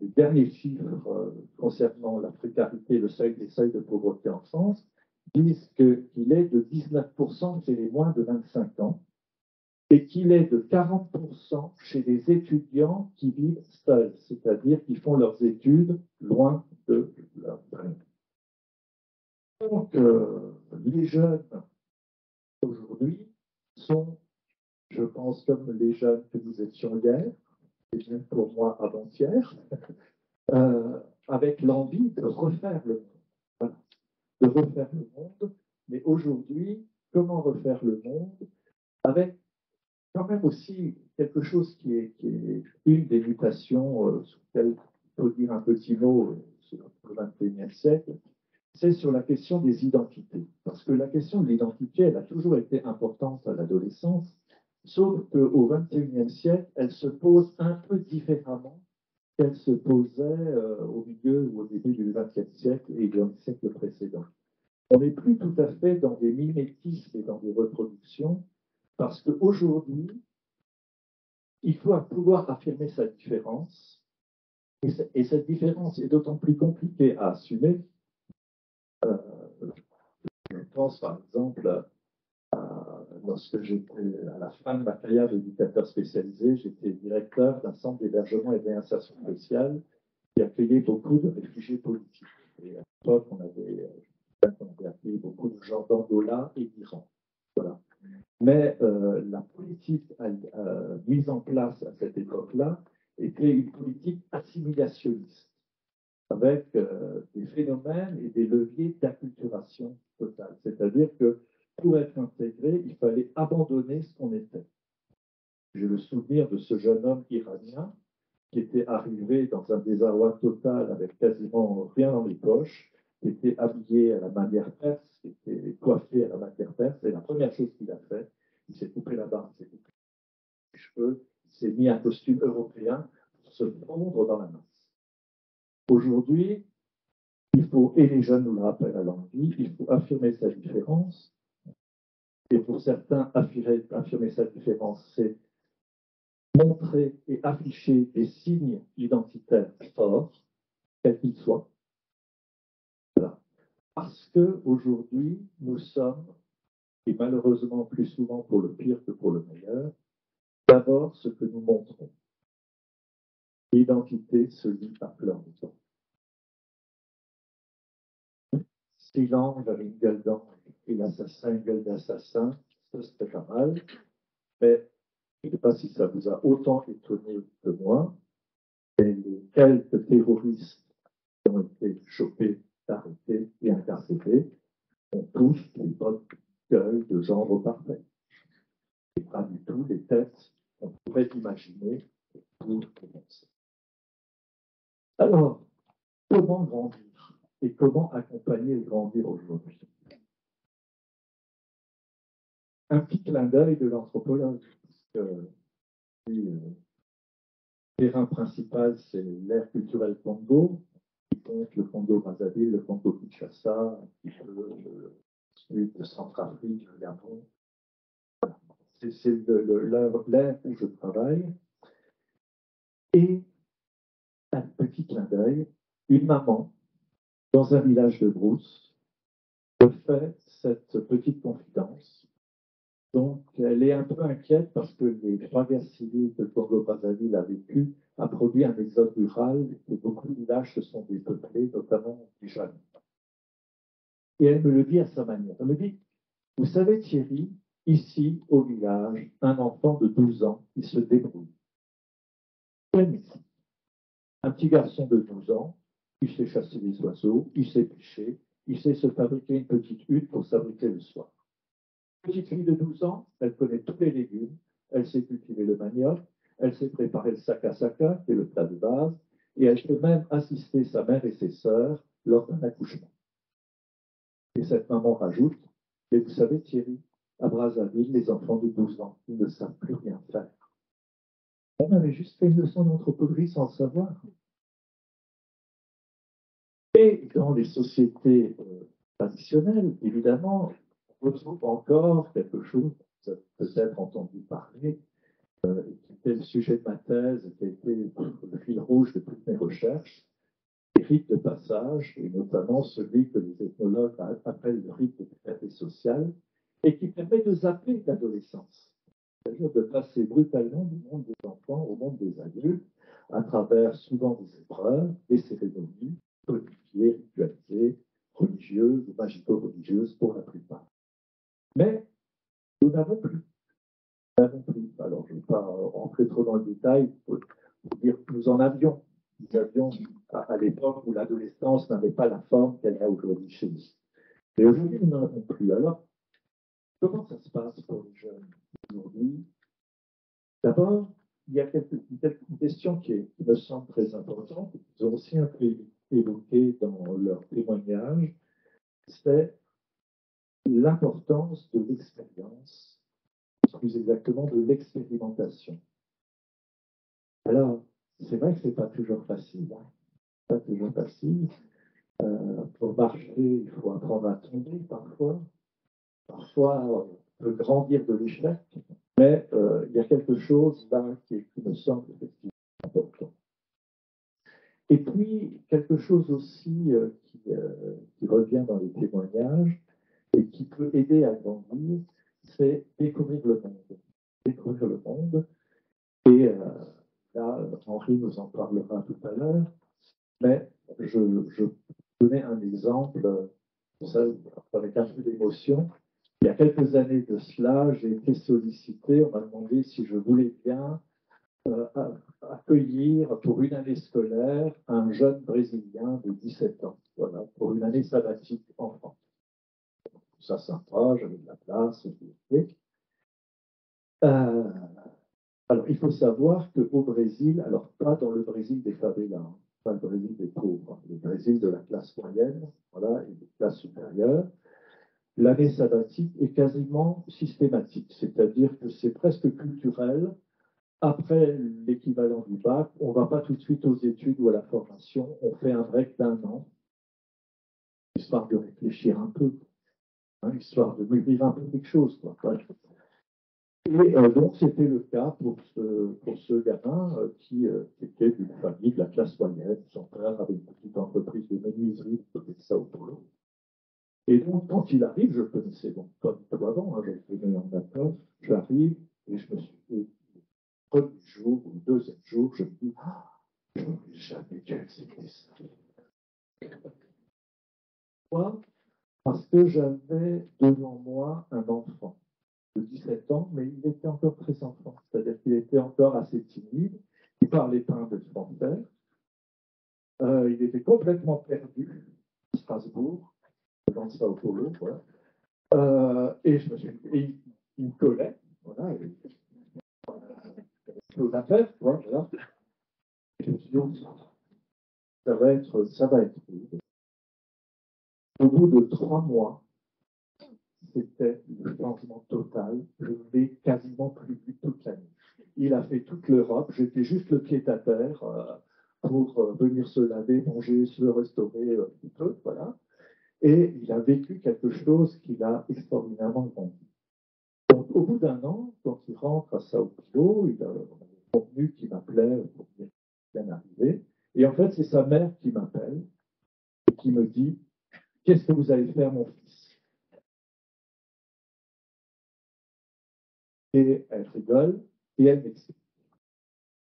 [SPEAKER 1] les derniers chiffres concernant la précarité, les seuils de pauvreté en France, disent qu'il est de 19% chez les moins de 25 ans et qu'il est de 40% chez les étudiants qui vivent seuls, c'est-à-dire qui font leurs études loin de leur famille. Donc, les jeunes aujourd'hui sont, je pense, comme les jeunes que nous étions hier, et même pour moi avant-hier, avec l'envie de refaire le monde. Voilà. De refaire le monde, mais aujourd'hui, comment refaire le monde avec quand même aussi quelque chose qui est une des mutations sur laquelle il faut dire un petit mot sur le XXIe siècle, c'est sur la question des identités. Parce que la question de l'identité, elle a toujours été importante à l'adolescence, sauf qu'au XXIe siècle, elle se pose un peu différemment qu'elle se posait au milieu ou au début du XXe siècle et du siècle précédent. On n'est plus tout à fait dans des mimétismes et dans des reproductions, parce qu'aujourd'hui, il faut pouvoir affirmer sa différence
[SPEAKER 2] Et cette différence est d'autant plus compliquée à assumer. Je pense par exemple lorsque j'étais à la fin de ma carrière d'éducateur spécialisé, j'étais directeur d'un centre d'hébergement et de réinsertion sociale qui accueillait beaucoup de réfugiés politiques. Et à l'époque, on avait accueilli beaucoup de gens d'Angola et d'Iran. Voilà. Mais la politique mise en place à cette époque-là était une politique assimilationniste, avec des phénomènes et des leviers d'acculturation totale. C'est-à-dire que pour être intégré, il fallait abandonner ce qu'on était. J'ai le souvenir de ce jeune homme iranien qui était arrivé dans un désarroi total avec quasiment rien dans les poches, qui était habillé à la manière perse, qui était coiffé à la manière perse, et la première chose qu'il a fait, il s'est coupé la barbe, il s'est coupé les cheveux, il s'est mis un costume européen pour se fondre dans la masse. Aujourd'hui, il faut, et les jeunes nous le rappellent à l'envie, il faut affirmer sa différence. Et pour certains, affirmer sa différence, c'est montrer et afficher des signes identitaires forts, quels qu'ils soient. Voilà. Parce qu'aujourd'hui, nous sommes, et malheureusement plus souvent pour le pire que pour le meilleur, d'abord ce que nous montrons. L'identité se lit à plein de temps. Si l'ange avait une gueule d'ange et l'assassin une gueule d'assassin, ça serait pas mal. Mais je ne sais pas si ça vous a autant étonné que moi. Et les quelques terroristes qui ont été chopés, arrêtés et incarcérés ont tous les bonnes gueules de genre parfait. Et pas du tout les têtes qu'on pourrait imaginer pour commencer. Alors, comment grandir et comment accompagner le grandir aujourd'hui? Un petit clin d'œil de l'anthropologue. Le terrain principal, c'est l'ère culturelle Congo, qui compte le Congo-Brazzaville, le Congo-Kinshasa, un petit peu le sud de Centrafrique, le Gabon. C'est l'ère où je travaille. Et un petit clin d'œil, une maman, dans un village de brousse, me fait cette petite confidence. Donc, elle est un peu inquiète parce que les 3 guerres civiles que le Congo-Brazzaville a vécues a produit un exode rural et beaucoup de villages se sont dépeuplés, notamment les jeunes. Et elle me le dit à sa manière. Elle me dit, vous savez Thierry, ici au village, un enfant de 12 ans, il se débrouille. Un petit garçon de 12 ans, il sait chasser les oiseaux, il sait pêcher, il sait se fabriquer une petite hutte pour s'abriter le soir. Petite fille de 12 ans, elle connaît tous les légumes, elle sait cultiver le manioc, elle sait préparer le saka-saka, qui est le plat de base, et elle peut même assister sa mère et ses sœurs lors d'un accouchement. Et cette maman rajoute, et vous savez Thierry, à Brazzaville, les enfants de 12 ans, ils ne savent plus rien faire. On avait juste fait une leçon d'anthropologie sans le savoir. Et dans les sociétés traditionnelles, évidemment, on retrouve encore quelque chose, vous avez peut-être entendu parler, qui était le sujet de ma thèse, qui a été le fil rouge de toutes mes recherches, les rites de passage, et notamment celui que les ethnologues appellent le rite de puberté sociale, et qui permet de zapper l'adolescence. C'est-à-dire de passer brutalement du monde des enfants au monde des adultes, à travers souvent des épreuves, des cérémonies, codifiées, ritualisées, religieuses ou magico-religieuses pour la plupart. Mais nous n'avons plus. Alors, je ne vais pas rentrer trop dans le détail pour dire que nous en avions. Nous avions à l'époque où l'adolescence n'avait pas la forme qu'elle a aujourd'hui chez nous. Et aujourd'hui, nous n'en avons plus. Alors, comment ça se passe pour les jeunes aujourd'hui? D'abord, il y a une question qui me semble très importante, qu'ils ont aussi un peu évoqué dans leur témoignage, c'est l'importance de l'expérience, plus exactement de l'expérimentation. Alors, c'est vrai que ce n'est pas toujours facile. Pas toujours facile. Pour marcher, il faut apprendre à tomber parfois. Parfois, on peut grandir de l'échec. Mais il y a quelque chose là qui me semble effectivement important. Et puis, quelque chose aussi qui revient dans les témoignages et qui peut aider à grandir, c'est découvrir le monde. Découvrir le monde. Et là, Henri nous en parlera tout à l'heure, mais je donnais un exemple, ça, avec un peu d'émotion. Il y a quelques années de cela, j'ai été sollicité, on m'a demandé si je voulais bien accueillir pour une année scolaire un jeune Brésilien de 17 ans, voilà, pour une année sabbatique en France. Ça sympa, j'avais de la place. Alors, il faut savoir qu'au Brésil, alors pas dans le Brésil des favelas, hein, pas le Brésil des pauvres, hein, le Brésil de la classe moyenne, voilà, et des classes supérieures, l'année sabbatique est quasiment systématique, c'est-à-dire que c'est presque culturel. Après l'équivalent du bac, on ne va pas tout de suite aux études ou à la formation, on fait un break d'1 an, histoire de réfléchir un peu, hein, histoire de mûrir un peu quelque chose, quoi. Et donc, c'était le cas pour ce gamin qui était d'une famille de la classe moyenne. Son père avait une petite entreprise de menuiserie du côté de Sao Paulo. Et donc, quand il arrive, je le connaissais donc pas du tout avant, hein, j'avais venu en accord, j'arrive et je me suis dit, le premier jour ou le deuxième jour, je me dis, je n'aurais jamais dû accepter ça. Pourquoi? Parce que j'avais devant moi un enfant de 17 ans, mais il était encore très enfant, c'est-à-dire qu'il était encore assez timide, il parlait pas un peu de français, il était complètement perdu à Strasbourg, dans Sao Paulo, voilà. Et il me collait, voilà, chose à faire, voilà. Et je me suis dit, oh, ça va être rude. Au bout de 3 mois, c'était le changement total. Je ne l'ai quasiment plus vu toute la nuit. Il a fait toute l'Europe. J'étais juste le pied à terre pour venir se laver, manger, se restaurer un petit peu, voilà. Et il a vécu quelque chose qui l'a extraordinairement grandi. Donc, au bout d'1 an, quand il rentre à Sao Paulo, il a convenu qu'il m'appelait pour dire qu'il bien arrivé. Et en fait, c'est sa mère qui m'appelle et qui me dit, qu'est-ce que vous allez faire, mon fils? Et elle rigole et elle m'explique.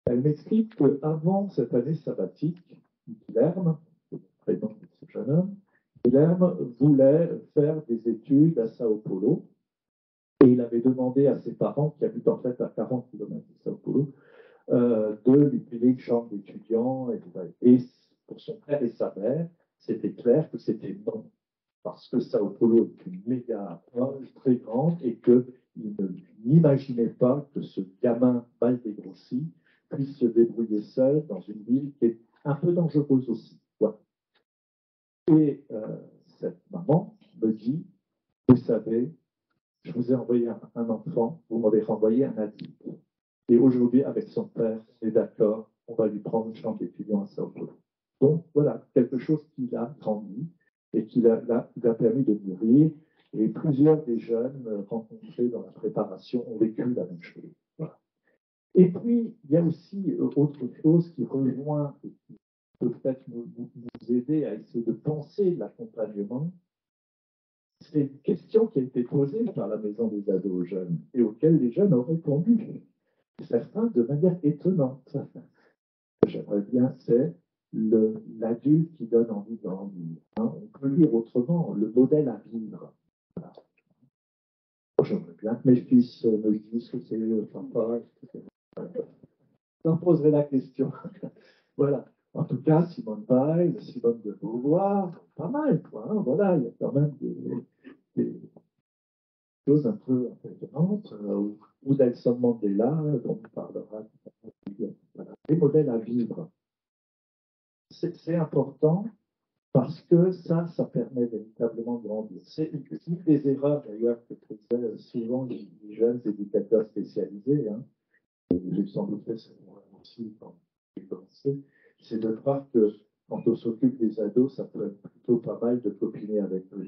[SPEAKER 2] Elle m'explique qu'avant cette année sabbatique, Guilherme, c'est le prénom de ce jeune homme, Guilherme voulait faire des études à Sao Paulo et il avait demandé à ses parents, qui habitent en fait à 40 km de Sao Paulo, de lui payer une chambre d'étudiant. Et pour son frère et sa mère, c'était clair que c'était non, parce que Sao Paulo est une mégapole très grande et qu'ils n'imaginait pas que ce gamin mal dégrossi puisse se débrouiller seul dans une ville qui est un peu dangereuse aussi. Voilà. Et cette maman me dit, vous savez, je vous ai envoyé un enfant, vous m'avez renvoyé un adulte. Et aujourd'hui, avec son père, c'est d'accord, on va lui prendre une chambre d'étudiant à Sao Paulo. Donc voilà, quelque chose qui l'a grandi et qui l'a permis de mûrir. Et plusieurs des jeunes rencontrés dans la préparation ont vécu la même chose. Voilà. Et puis, il y a aussi autre chose qui rejoint et qui peut peut-être nous aider à essayer de penser l'accompagnement. C'est une question qui a été posée par la Maison des ados aux jeunes et auxquelles les jeunes ont répondu. Certains de manière étonnante. J'aimerais bien, c'est l'adulte qui donne envie de grandir. Hein. On peut lire autrement, le modèle à vivre. Voilà. J'aimerais bien que mes fils me disent que c'est sympa, etc. J'en poserai la question. Voilà. En tout cas, Simone Weil, Simone de Beauvoir, pas mal, quoi. Hein. Voilà, il y a quand même des choses un peu étonnantes. Ou Nelson Mandela, dont on parlera. Voilà. Des modèles à vivre. C'est important parce que ça permet véritablement de grandir. C'est une des erreurs d'ailleurs que faisaient souvent les jeunes éducateurs spécialisés. Hein. J'ai sans doute fait cette erreur aussi quand j'ai commencé. C'est de croire que quand on s'occupe des ados, ça peut être plutôt pas mal de copiner avec eux.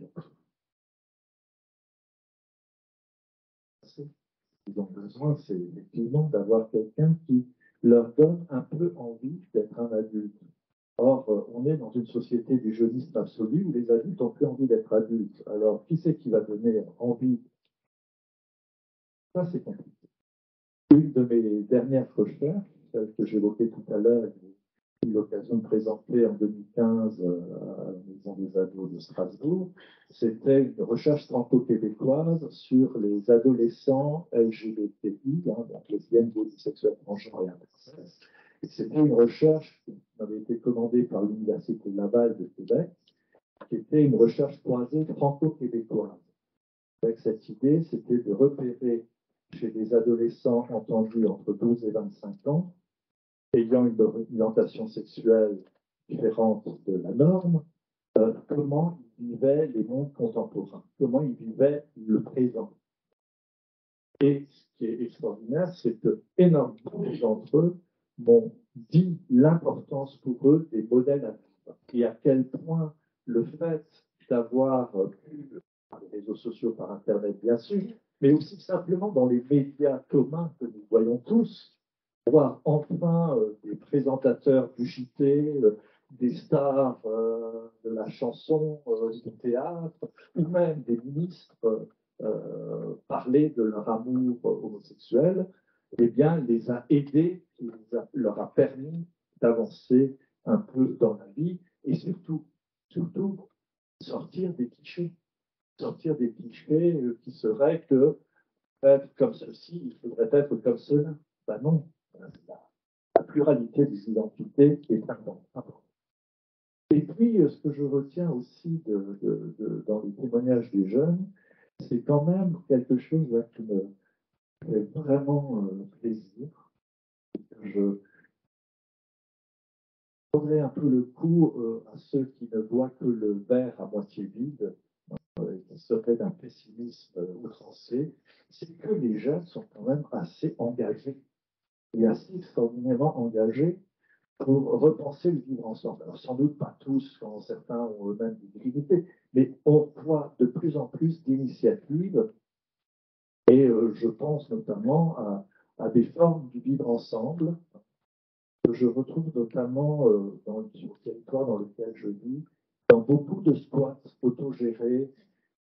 [SPEAKER 2] Ils ont besoin, c'est effectivement d'avoir quelqu'un qui leur donne un peu envie d'être un adulte.
[SPEAKER 1] Or, on est dans une société du jeunisme absolu où les adultes n'ont plus envie d'être adultes. Alors, qui c'est qui va donner envie? Ça, c'est compliqué. Une de mes dernières recherches, celle que j'évoquais tout à l'heure, j'ai eu l'occasion de présenter en 2015 à la Maison des ados de Strasbourg, c'était une recherche franco-québécoise sur les adolescents LGBTI, donc lesbiennes, gays, bisexuels, transgenres et intersexes. Et c'était une recherche qui avait été commandée par l'Université Laval de Québec, qui était une recherche croisée franco-québécoise. Avec cette idée, c'était de repérer chez des adolescents entendus entre 12 et 25 ans, ayant une orientation sexuelle différente de la norme, comment ils vivaient les mondes contemporains, comment ils vivaient le présent. Et ce qui est extraordinaire, c'est que énormément d'entre eux m'ont dit l'importance pour eux des modèles à vivre et à quel point le fait d'avoir pu, par les réseaux sociaux, par Internet bien sûr, mais aussi simplement dans les médias communs que nous voyons tous, voir enfin des présentateurs du JT, des stars de la chanson, du théâtre, ou même des ministres parler de leur amour homosexuel, eh bien, les a aidés, leur a permis d'avancer un peu dans la vie et surtout sortir des clichés. Sortir des clichés qui seraient que être comme ceci, il faudrait être comme cela. Ben non, la pluralité des identités est importante. Et puis, ce que je retiens aussi dans les témoignages des jeunes, c'est quand même quelque chose là, qui me fait vraiment plaisir. Je donnerai un peu le coup à ceux qui ne voient que le verre à moitié vide, et qui seraient d'un pessimisme outrancé, c'est que les jeunes sont quand même assez engagés, et assez extraordinairement engagés pour repenser le vivre ensemble. Alors sans doute pas tous, quand certains ont eux-mêmes des difficultés, mais on voit de plus en plus d'initiatives, et je pense notamment à des formes du vivre ensemble, que je retrouve notamment sur le territoire dans lequel je vis, dans beaucoup de squats autogérés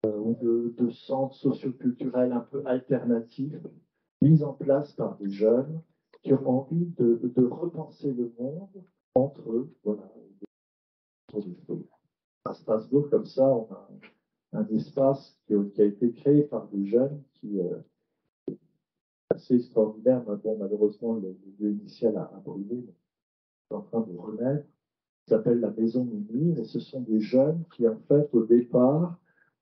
[SPEAKER 1] ou de centres socioculturels un peu alternatifs, mis en place par des jeunes qui ont envie de repenser le monde entre eux. Voilà. À Strasbourg, comme ça, on a un espace qui a été créé par des jeunes qui est assez extraordinaire. Bon, malheureusement, le lieu initial a brûlé, mais c'est en train de renaître. Ça s'appelle la Maison Mimir, et ce sont des jeunes qui, en fait, au départ,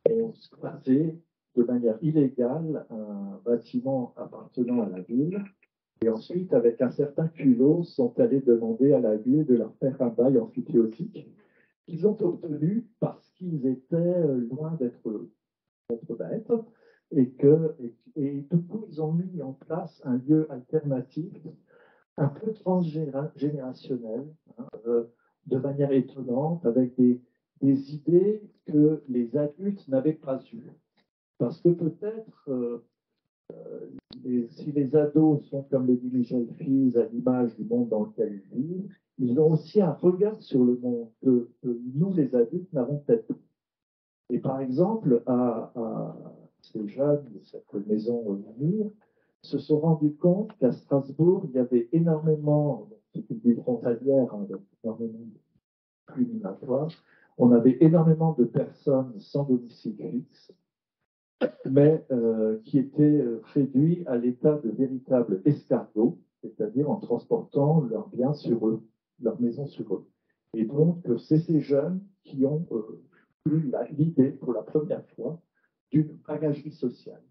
[SPEAKER 1] ont squatté de manière illégale un bâtiment appartenant à la ville. Et ensuite, avec un certain culot, sont allés demander à la ville de leur faire un bail amphithéotique qu'ils ont obtenu parce qu'ils étaient loin d'être bêtes et du coup, ils ont mis en place un lieu alternatif, un peu transgénérationnel, hein, de manière étonnante, avec des idées que les adultes n'avaient pas eues. Parce que peut-être si les ados sont comme les jeunes filles à l'image du monde dans lequel ils vivent, ils ont aussi un regard sur le monde que nous, les adultes, n'avons peut-être pas. Et par exemple, ces jeunes de cette maison Mimir se sont rendus compte qu'à Strasbourg, il y avait énormément, c'est une ville frontalière, hein, donc énormément de flux migratoires, on avait énormément de personnes sans domicile fixe, mais qui étaient réduits à l'état de véritables escargots, c'est-à-dire en transportant leurs biens sur eux, leurs maisons sur eux. Et donc, c'est ces jeunes qui ont eu l'idée pour la première fois d'une bagagerie sociale.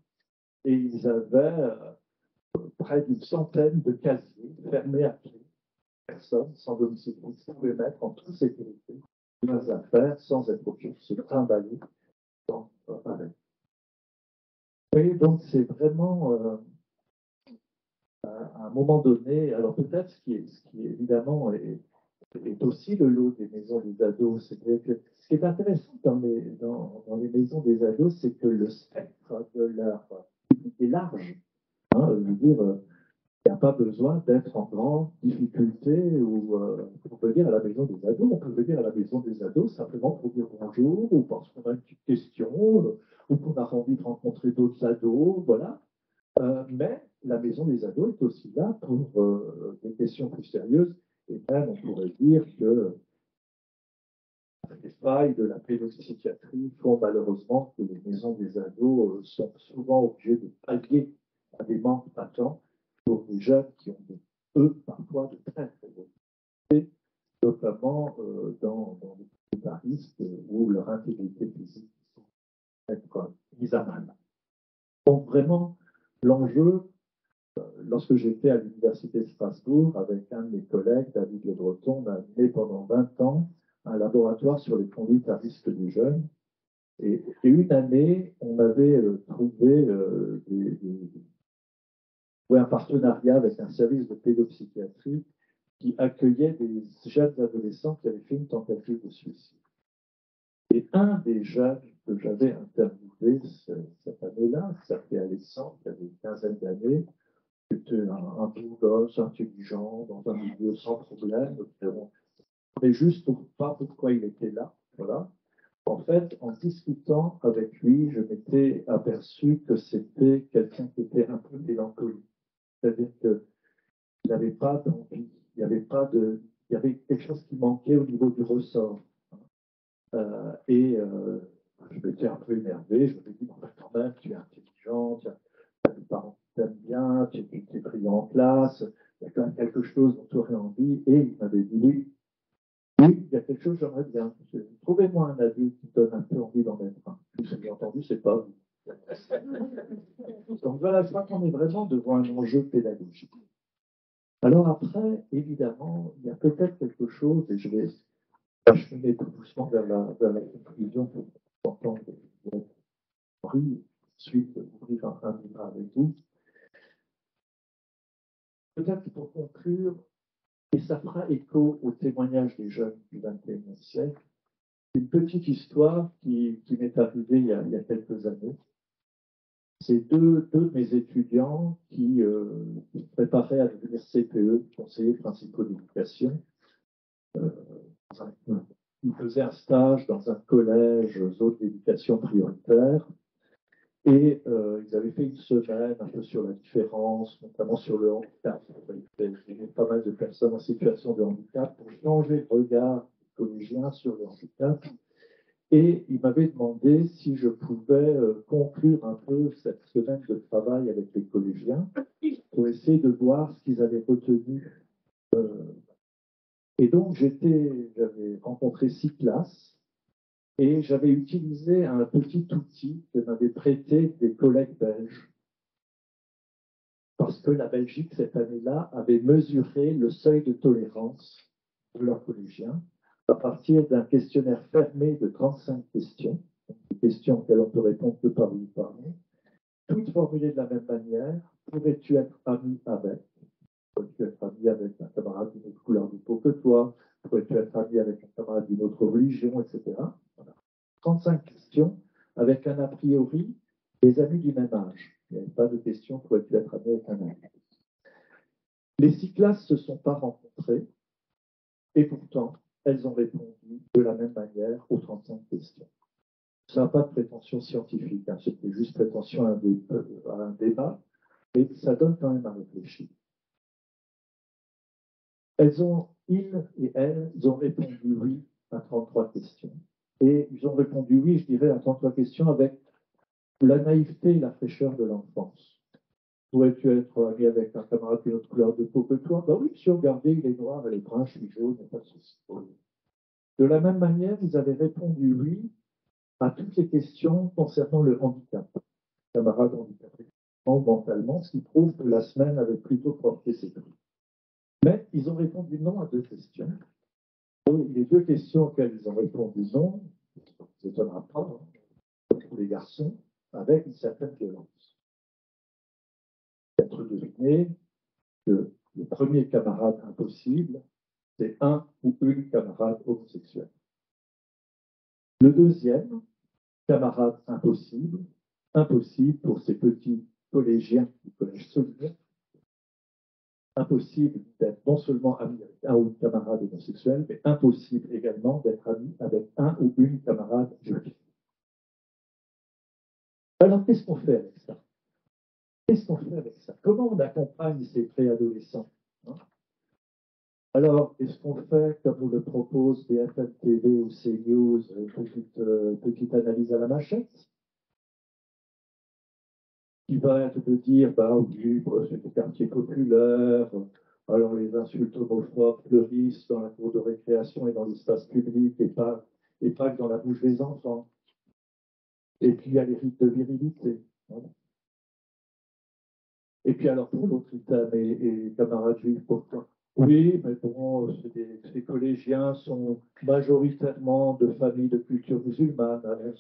[SPEAKER 1] Et ils avaient près d'une centaine de casiers fermés à clé. Personne sans domicile fixe pouvait mettre en toute sécurité leurs affaires sans être obligé de se trimballer dans avec. Oui, donc c'est vraiment à un moment donné, alors peut-être ce qui évidemment est aussi le lot des maisons des ados, c'est-à-dire que ce qui est intéressant dans les maisons des ados, c'est que le spectre de leur public est large. Hein, je veux dire, Il n'y a pas besoin d'être en grande difficulté ou on peut venir à la maison des ados. On peut venir à la maison des ados simplement pour dire bonjour ou parce qu'on a une petite question ou qu'on a envie de rencontrer d'autres ados. Voilà. Mais la maison des ados est aussi là pour des questions plus sérieuses. Et même, on pourrait dire que les failles de la pédopsychiatrie font malheureusement que les maisons des ados sont souvent obligées de pallier à des manques patents pour des jeunes qui ont, eux, parfois de très très bonnes qualités, notamment dans les cas risques où leur intégrité physique peut être mise à mal. Donc vraiment, l'enjeu, lorsque j'étais à l'Université de Strasbourg, avec un de mes collègues, David Le Breton, on a animé pendant 20 ans un laboratoire sur les conduites à risque des jeunes. Et une année, on avait trouvé un partenariat avec un service de pédopsychiatrie qui accueillait des jeunes adolescents qui avaient fait une tentative de suicide. Et un des jeunes que j'avais interviewé cette année-là, qui s'appelait Alexandre, qui avait une quinzaine d'années, c'était un beau gosse, intelligent, dans un milieu sans problème. On est juste pour pas pourquoi il était là. Voilà. En fait, en discutant avec lui, je m'étais aperçu que c'était quelqu'un qui était un peu mélancolique. C'est-à-dire qu'il n'avait pas d'envie, il y avait quelque chose qui manquait au niveau du ressort. Je m'étais un peu énervé, je me suis dit, quand même, tu es intelligent, tu as des parents qui t'aiment bien, tu es brillant en classe, il y a quand même quelque chose dont tu aurais envie. Et il m'avait dit, oui, il y a quelque chose que j'aimerais bien. Trouvez-moi un adulte qui donne un peu envie d'en être un. Tout ce que j'ai entendu, c'est pas vous. Donc voilà, je crois qu'on est vraiment devant un enjeu pédagogique. Alors après, évidemment, il y a peut-être quelque chose, et je vais acheminer tout doucement vers la conclusion pour entendre Henri, ensuite ouvrir un débat avec vous. Peut-être pour conclure, et ça fera écho au témoignage des jeunes du XXIe siècle, une petite histoire qui m'est arrivée il y a quelques années. C'est deux de mes étudiants qui se préparaient à devenir CPE, conseillers principaux d'éducation. Ils faisaient un stage dans un collège zone d'éducation prioritaire et ils avaient fait une semaine un peu sur la différence, notamment sur le handicap. Il y avait pas mal de personnes en situation de handicap pour changer de regard collégien sur le handicap. Et il m'avait demandé si je pouvais conclure un peu cette semaine de travail avec les collégiens pour essayer de voir ce qu'ils avaient retenu. Et donc, j'avais rencontré 6 classes et j'avais utilisé un petit outil que m'avaient prêté des collègues belges. Parce que la Belgique, cette année-là, avait mesuré le seuil de tolérance de leurs collégiens à partir d'un questionnaire fermé de 35 questions, des questions auxquelles on peut répondre que par oui ou par non, toutes formulées de la même manière. Pourrais-tu être ami avec? Pourrais-tu être ami avec un camarade d'une autre couleur de peau que toi? Pourrais-tu être ami avec un camarade d'une autre religion, etc. Voilà. 35 questions avec un a priori des amis du même âge. Il n'y avait pas de question pourrais-tu être ami avec un ami. Les 6 classes ne se sont pas rencontrées et pourtant, elles ont répondu de la même manière aux 35 questions. Ça n'a pas de prétention scientifique, hein, c'était juste prétention à un débat, mais ça donne quand même à réfléchir. Ils et elles ont répondu oui à 33 questions. Et ils ont répondu oui, je dirais, à 33 questions avec la naïveté et la fraîcheur de l'enfance. Pourrais-tu être ami avec un camarade d'une autre couleur de peau que toi? Ben oui, monsieur, regardez, il est noir, elle est brun, je suis jaune, il n'y a pas de souci. De la même manière, ils avaient répondu oui à toutes les questions concernant le handicap. Camarades handicapés mentalement, ce qui prouve que la semaine avait plutôt porté ses fruits. Mais ils ont répondu non à 2 questions. Les 2 questions auxquelles ils ont répondu non, ça ne vous étonnera pas, hein, pour les garçons, avec une certaine violence. Être deviné que le premier camarade impossible, c'est un ou une camarade homosexuelle. Le deuxième, camarade impossible pour ces petits collégiens du collège Souvenir, impossible d'être non seulement ami avec un ou une camarade homosexuel, mais impossible également d'être ami avec un ou une camarade juif. Alors, qu'est-ce qu'on fait avec ça? Qu'est-ce qu'on fait avec ça? Comment on accompagne ces préadolescents, hein? Alors, est-ce qu'on fait, comme nous le propose BFM TV ou CNews, petite analyse à la machette, qui va être de dire, bah oui, c'est des quartiers populaires, alors les insultes homophobes fleurissent dans la cour de récréation et dans l'espace public et pas que dans la bouche des enfants. Et puis il y a les rites de virilité, hein. Et puis alors pour l'autre itam et camarades juifs, pourquoi? Oui, mais bon, ces collégiens sont majoritairement de familles de culture musulmane. Alors,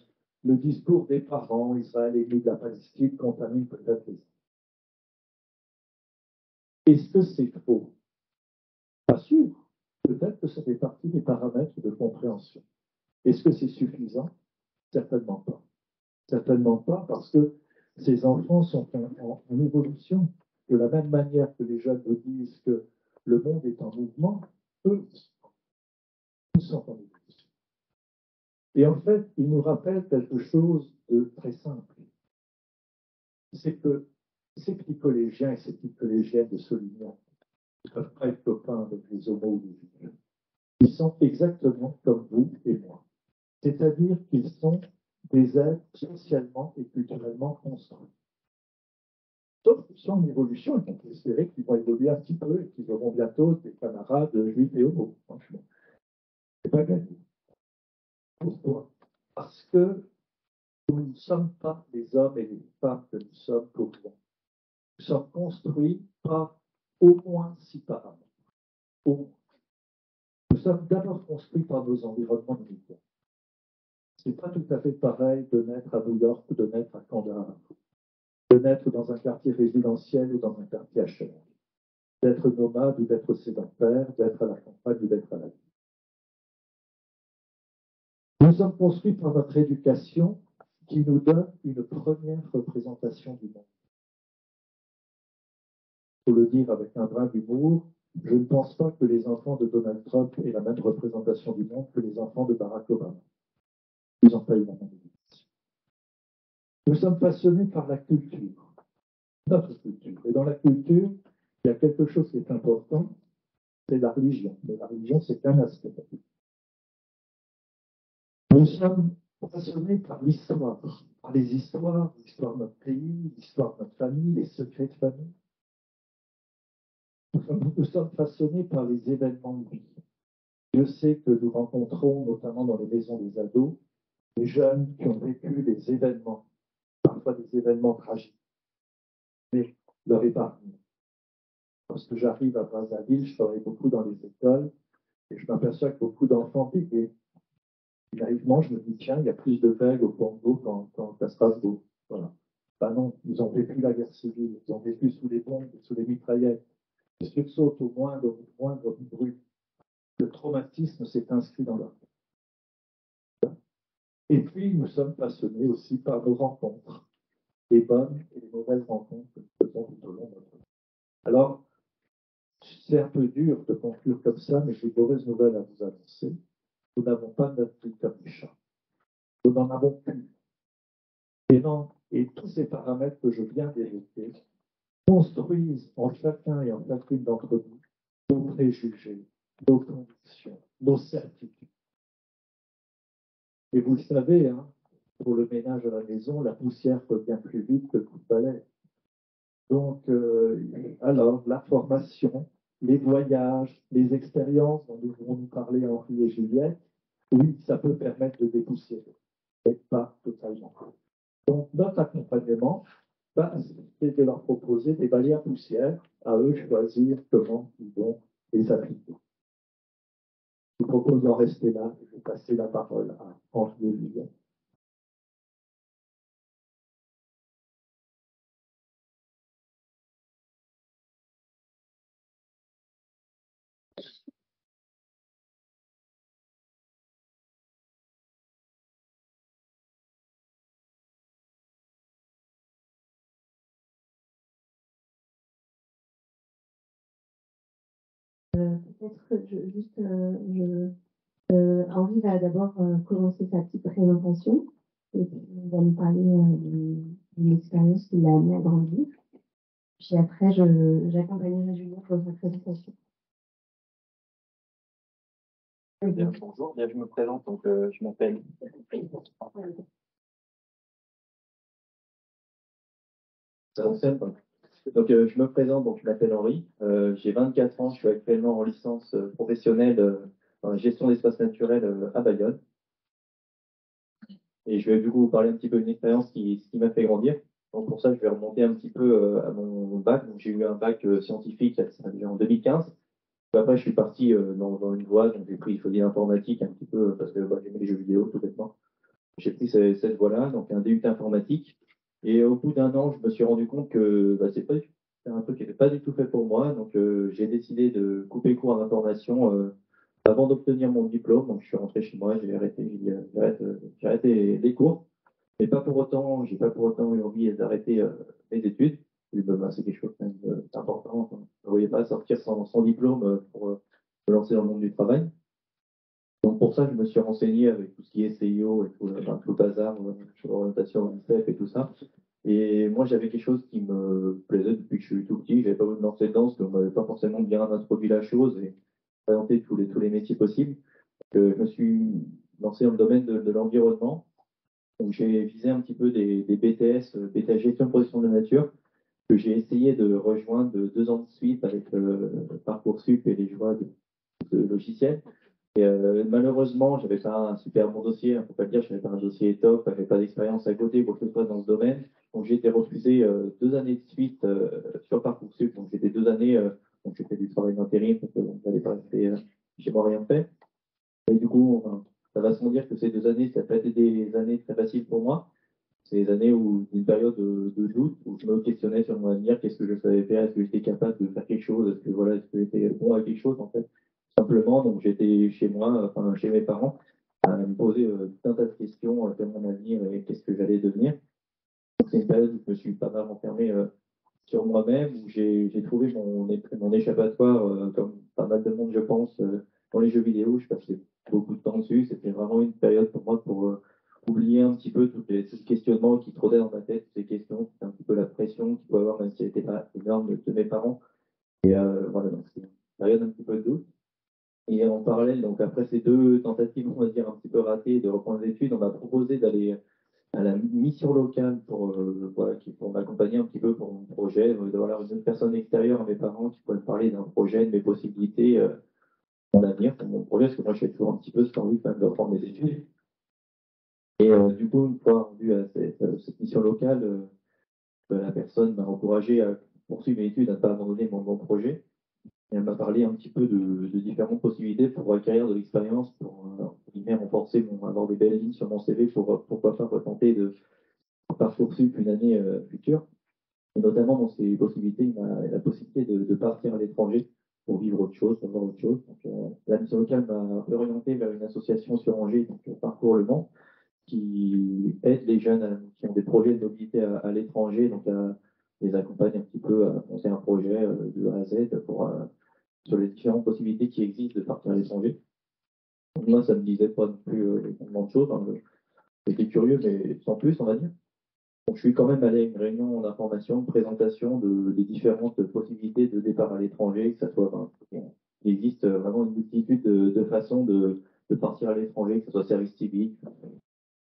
[SPEAKER 1] le discours des parents, Israël ennemi de la Palestine, contamine peut-être les... Est-ce que c'est faux? Pas sûr. Peut-être que ça fait partie des paramètres de compréhension. Est-ce que c'est suffisant? Certainement pas. Certainement pas, parce que ces enfants sont en évolution. De la même manière que les jeunes nous disent que le monde est en mouvement, eux sont en évolution. Et en fait, ils nous rappellent quelque chose de très simple. C'est que ces petits collégiens et ces petites collégiennes de Solignan ne peuvent pas être copains avec les homos ou les juifs. Ils sont exactement comme vous et moi. C'est-à-dire qu'ils sont des êtres socialement et culturellement construits. Sauf qu'ils sont en évolution, et on peut espérer qu'ils vont évoluer un petit peu et qu'ils auront bientôt des camarades juifs et homos. Franchement, c'est pas gagné. Pourquoi? Parce que nous ne sommes pas les hommes et les femmes que nous sommes pour nous. Nous sommes construits par au moins 6 paramètres. Nous sommes d'abord construits par nos environnements immédiats. Ce n'est pas tout à fait pareil de naître à New York ou de naître à Kandahar, de naître dans un quartier résidentiel ou dans un quartier HLM, d'être nomade ou d'être sédentaire, d'être à la campagne ou d'être à la ville. Nous sommes construits par notre éducation qui nous donne une première représentation du monde. Il faut le dire avec un brin d'humour, je ne pense pas que les enfants de Donald Trump aient la même représentation du monde que les enfants de Barack Obama. Ils n'ont pas eu la même éducation. Nous sommes passionnés par la culture, notre culture. Et dans la culture, il y a quelque chose qui est important, c'est la religion. Mais la religion, c'est qu'un aspect. Nous sommes passionnés par l'histoire, par les histoires, l'histoire de notre pays, l'histoire de notre famille, les secrets de famille. Nous sommes passionnés par les événements de vie. Je sais que nous rencontrons, notamment dans les maisons des ados, des jeunes qui ont vécu des événements, parfois des événements tragiques, mais leur épargne. Lorsque j'arrive à Brazzaville, je travaille beaucoup dans les écoles et je m'aperçois que beaucoup d'enfants bégaient. Et naïvement, je me dis, tiens, il y a plus de vagues au Congo qu'à Strasbourg. Voilà. Ben non, ils ont vécu la guerre civile, ils ont vécu sous les bombes, sous les mitraillettes. Ils sursautent au moindre bruit. Le traumatisme s'est inscrit dans leur vie. Et puis, nous sommes passionnés aussi par nos rencontres, les bonnes et les mauvaises rencontres que nous faisons tout au long de notre vie. Alors, c'est un peu dur de conclure comme ça, mais j'ai de mauvaises nouvelles à vous annoncer. Nous n'avons pas notre vie comme les chats. Nous n'en avons plus. Et non, et tous ces paramètres que je viens d'évoquer construisent en chacun et en chacune d'entre nous nos préjugés, nos convictions, nos certitudes. Et vous le savez, hein, pour le ménage à la maison, la poussière revient plus vite que le coup de balai. Donc, alors, la formation, les voyages, les expériences dont nous vont nous parler Henri et Juliette, oui, ça peut permettre de dépoussiérer, mais pas totalement. Donc, notre accompagnement, c'est de leur proposer des balais à poussière, à eux de choisir comment ils vont les appliquer. Je vous propose d'en rester là et de passer la parole à Henri et Juliette.
[SPEAKER 7] Henri va d'abord commencer sa petite présentation et puis il va nous parler d'une expérience qu'il a amenée à grandir. Puis après, j'accompagnerai Julien pour sa présentation.
[SPEAKER 5] Bien, bonjour, bien, je me présente, donc je m'appelle. Donc, je me présente, donc je m'appelle Henri, j'ai 24 ans, je suis actuellement en licence professionnelle en gestion d'espaces naturels à Bayonne. Et je vais du coup vous parler un petit peu d'une expérience qui m'a fait grandir. Donc pour ça, je vais remonter un petit peu à mon bac. Donc j'ai eu un bac scientifique, ça a été en 2015. Puis après, je suis parti dans une voie, donc j'ai pris, il faut dire, informatique un petit peu, parce que j'aimais les jeux vidéo, tout bêtement. J'ai pris cette voie-là, donc un DUT informatique. Et au bout d'un an, je me suis rendu compte que c'est un truc qui n'était pas du tout fait pour moi. Donc j'ai décidé de couper court à l'information avant d'obtenir mon diplôme. Donc je suis rentré chez moi, j'ai arrêté les cours. Mais pas pour autant, j'ai pas pour autant eu envie d'arrêter mes études. Et, c'est quelque chose quand même d'important. Je ne voyais pas sortir sans diplôme pour me lancer dans le monde du travail. Donc pour ça, je me suis renseigné avec tout ce qui est CIO et tout le bazar, orientation au lycée et tout ça. Et moi, j'avais quelque chose qui me plaisait depuis que je suis tout petit. J'avais pas voulu me lancer dedans parce qu'on m'avait pas forcément bien introduit la chose et présenté tous les métiers possibles. Donc, je me suis lancé dans le domaine de l'environnement. Donc j'ai visé un petit peu des BTS, BTS gestion de protection de la nature, que j'ai essayé de rejoindre de 2 ans de suite avec Parcoursup et les joies de logiciels. Et malheureusement, j'avais pas un super bon dossier, il ne faut pas le dire, je n'avais pas un dossier top, je n'avais pas d'expérience à côté, quoi que ce soit dans ce domaine. Donc j'ai été refusé 2 années de suite sur Parcoursup. Donc j'étais 2 années, donc j'ai fait du travail d'intérim parce que je n'allais pas rester chez moi rien fait. Et du coup, ça va sans dire que ces 2 années, ça n'a pas été des années très faciles pour moi. C'est des années où une période de doute, où je me questionnais sur mon avenir, qu'est-ce que je savais faire, est-ce que j'étais capable de faire quelque chose, est-ce que j'étais bon à quelque chose en fait. Simplement, donc j'étais chez moi, enfin chez mes parents, à me poser tout un tas de questions sur mon avenir et qu'est-ce que j'allais devenir. C'est une période où je me suis pas mal enfermé sur moi-même, où j'ai trouvé mon échappatoire, comme pas mal de monde, je pense, dans les jeux vidéo. Je passais beaucoup de temps dessus. C'était vraiment une période pour moi pour oublier un petit peu tous les questionnements qui trônaient dans ma tête, toutes ces questions, c'était un petit peu la pression qu'il pouvait avoir, même si elle n'était pas énorme, de mes parents. Et voilà, donc c'est une période un petit peu de doute. Et en parallèle, donc après ces 2 tentatives, on va dire, un petit peu ratées de reprendre les études, on m'a proposé d'aller à la mission locale pour m'accompagner un petit peu pour mon projet, d'avoir une personne extérieure à mes parents qui pourrait me parler d'un projet, de mes possibilités, mon avenir, pour mon projet, parce que moi je suis toujours un petit peu cette envie quand même de reprendre mes études. Et du coup, une fois rendu à cette mission locale, la personne m'a encouragé à poursuivre mes études, à ne pas abandonner mon projet. Et elle m'a parlé un petit peu de différentes possibilités pour acquérir de l'expérience, pour renforcer avoir des belles lignes sur mon CV pour pourquoi pas retenter de Parcoursup une année future. Et notamment dans ces possibilités, il m'a la possibilité de partir à l'étranger pour vivre autre chose, pour voir autre chose. Donc, la mission locale m'a orienté vers une association sur Angers, donc Parcours Le Mans, qui aide les jeunes qui ont des projets de mobilité à l'étranger, donc à les accompagne un petit peu à monter un projet de A à Z sur les différentes possibilités qui existent de partir à l'étranger. Moi, ça ne me disait pas non plus énormément de choses. Hein. J'étais curieux, mais sans plus, on va dire. Donc, je suis quand même allé à une réunion d'information, de présentation des différentes possibilités de départ à l'étranger, que ça soit. Il existe vraiment une multitude de façons de partir à l'étranger, que ce soit service civique,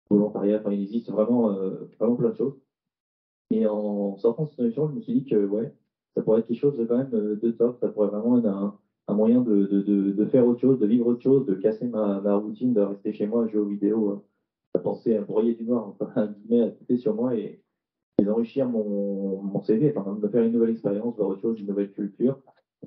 [SPEAKER 5] volontariat, il existe vraiment plein de choses. Et en sortant de cette réunion, je me suis dit que ouais, ça pourrait être quelque chose de quand même de top, ça pourrait vraiment être un moyen de faire autre chose, de vivre autre chose, de casser ma routine, de rester chez moi, jouer aux vidéos, à penser à broyer du noir, enfin, guillemets, à couper sur moi et d'enrichir mon CV, enfin, de me faire une nouvelle expérience, voir autre chose, une nouvelle culture.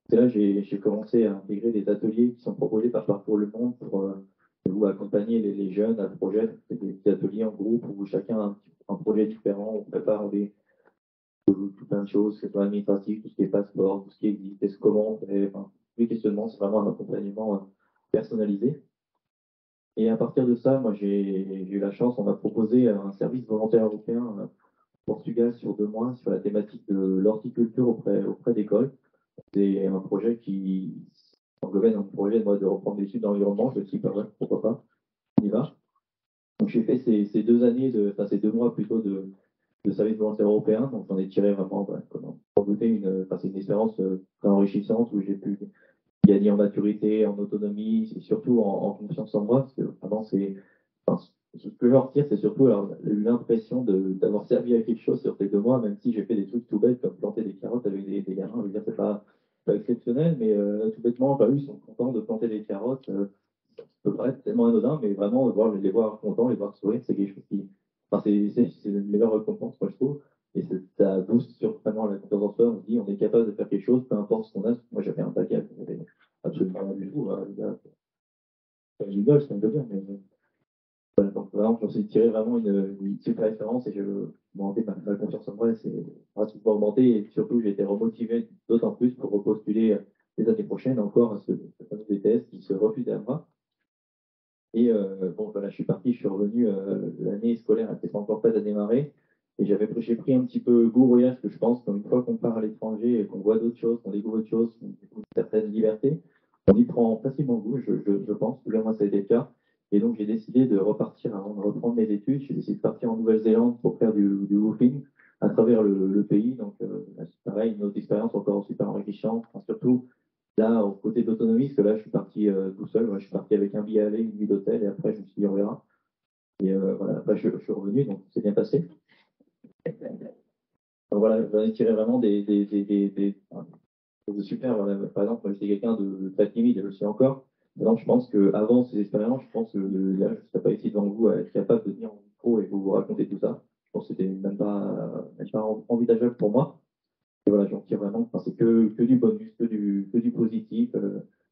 [SPEAKER 5] C'est là que j'ai commencé à intégrer des ateliers qui sont proposés par Parcours Le Monde pour accompagner les jeunes à projet. C'est des petits ateliers en groupe où chacun a un projet différent, on prépare tout plein de choses, que ce soit administratif, tout ce qui est passeport, tout ce qui existe, comment on fait, enfin, tous les questionnements, c'est vraiment un accompagnement personnalisé. Et à partir de ça, moi j'ai eu la chance, on m'a proposé un service volontaire européen au Portugal sur 2 mois sur la thématique de l'horticulture auprès d'écoles. C'est un projet qui englobait dans mon projet moi, de reprendre des études d'environnement. Je me suis dit, bah ouais, pourquoi pas, on y va. Donc j'ai fait ces 2 années, enfin ces 2 mois plutôt de service volontaire européen. Donc j'en ai tiré vraiment, comment pour goûter enfin, c'est une expérience très enrichissante où j'ai pu gagner en maturité, en autonomie, et surtout en confiance en moi, parce que vraiment enfin, ce que je retire, c'est surtout l'impression d'avoir servi à quelque chose sur ces 2 mois, même si j'ai fait des trucs tout bêtes comme planter des carottes avec des gamins. Je veux dire, c'est pas exceptionnel, mais tout bêtement, bah, eux, ils sont contents de planter des carottes. Ça peut paraître tellement anodin, mais vraiment, les voir contents, les voir sourire, c'est quelque chose qui. Enfin, c'est la meilleure récompense, moi, je trouve. Et ça booste sur vraiment la confiance en soi. On se dit, on est capable de faire quelque chose, peu importe ce qu'on a. Moi, j'avais un bagage, j'avais absolument rien du tout. Hein, c'est pas génial, c'est un peu bien, mais voilà, donc vraiment, j'en suis tiré vraiment une super référence et je augmenté ma confiance en moi, c'est pratiquement augmenté et surtout, j'ai été remotivé d'autant plus pour repostuler les années prochaines encore à ce fameux BTS qui se refusait à moi. Et bon, voilà, je suis parti, je suis revenu, l'année scolaire n'était pas encore prête à démarrer. Et j'ai pris un petit peu goût au voyage, parce que je pense qu'une fois qu'on part à l'étranger et qu'on voit d'autres choses, qu'on découvre autre chose, qu'on découvre certaines libertés, on y prend facilement goût, je pense. En tout cas, moi, ça a été le cas. Et donc, j'ai décidé de repartir avant de reprendre mes études. J'ai décidé de partir en Nouvelle-Zélande pour faire du woofing à travers le pays. Donc, c'est pareil, une autre expérience encore super enrichissante. Enfin, surtout, là, au côté d'autonomie, parce que là, je suis parti tout seul. Ouais, je suis parti avec un billet aller, une nuit d'hôtel, et après, je me suis dit, on verra. Et voilà, après, je suis revenu, donc c'est bien passé. Donc voilà, j'en ai tiré vraiment enfin, des choses de super. Voilà. Par exemple, moi, j'étais quelqu'un de très timide, et je le suis encore. Maintenant, je pense qu'avant ces expériences, je pense que là, je ne serais pas ici devant vous à être capable de venir en micro et vous raconter tout ça. Je pense que c'était même pas envisageable pour moi. Et voilà, j'en tire vraiment, enfin, c'est que du bonus, que du positif.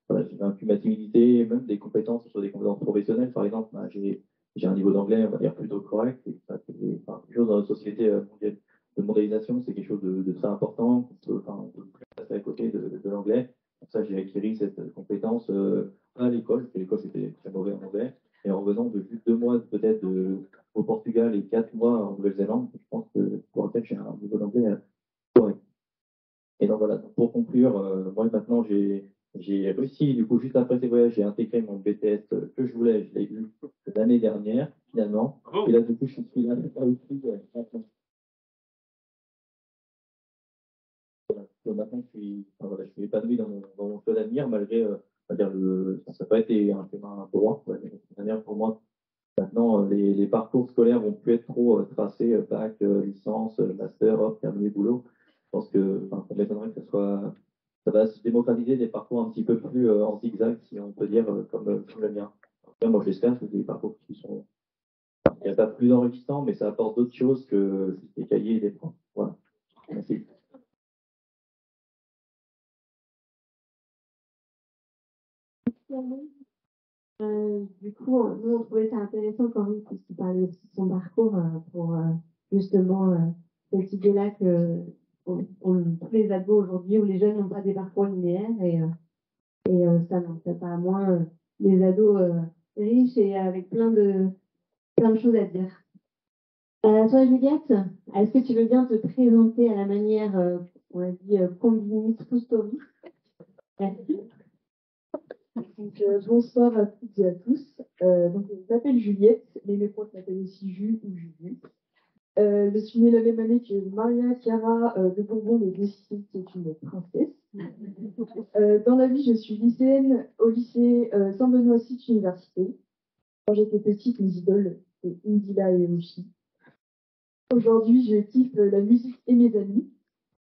[SPEAKER 5] Voilà, j'ai vaincu ma timidité, même des compétences, sur des compétences professionnelles, par exemple. Bah, j'ai un niveau d'anglais, on va dire, plutôt correct. Et ça, c'est enfin, quelque chose dans notre société mondiale de mondialisation, c'est quelque chose de très important. On peut plus passer à côté de l'anglais. Pour ça, j'ai acquis cette compétence à l'école, parce que l'école, c'était très mauvais en anglais. Et en revenant de juste 2 mois, peut-être, au Portugal et 4 mois en Nouvelle-Zélande, je pense que pour lequel j'ai un niveau d'anglais correct. Et donc voilà, donc pour conclure, moi maintenant j'ai réussi, du coup, juste après ces voyages, j'ai intégré mon BTS que je voulais, je l'ai eu l'année dernière, finalement. Et là, du coup, je suis là, réussi. Maintenant, enfin, voilà, je suis épanoui dans mon choix d'avenir, malgré, on va dire, ça n'a pas été un chemin droit. Ouais, mais de toute manière, pour moi, maintenant, les parcours scolaires vont plus être trop tracés, bac, licence, master, hop, terminé boulot. Je pense que, enfin, ça m'étonnerait que ça va se démocratiser des parcours un petit peu plus en zigzag, si on peut dire, comme le mien. En tout cas, moi, j'espère que c'est des parcours qui sont, il n'y a pas plus enrichissants, mais ça apporte d'autres choses que des cahiers et des points. Voilà. Merci.
[SPEAKER 7] Du coup, nous, on trouvait ça intéressant quand même, puisqu'il parlait aussi de son parcours pour justement cette idée-là que tous les ados aujourd'hui ou les jeunes n'ont pas des parcours linéaires et ça n'en fait pas moins des ados riches et avec plein de choses à dire. Toi, Juliette, est-ce que tu veux bien te présenter à la manière, on a dit, Combini True Story? Merci.
[SPEAKER 8] Donc, bonsoir à toutes et à tous. Donc, je m'appelle Juliette, mais mes potes m'appellent aussi Ju ou Juju. Je suis née la même année que Maria Chiara de Bourbon et Lucie, qui est une princesse. Dans la vie, je suis lycéenne au lycée Saint-Benoît City Université. Quand j'étais petite, mes idoles, c'était Indila et Oshi. Aujourd'hui, je kiffe la musique et mes amis.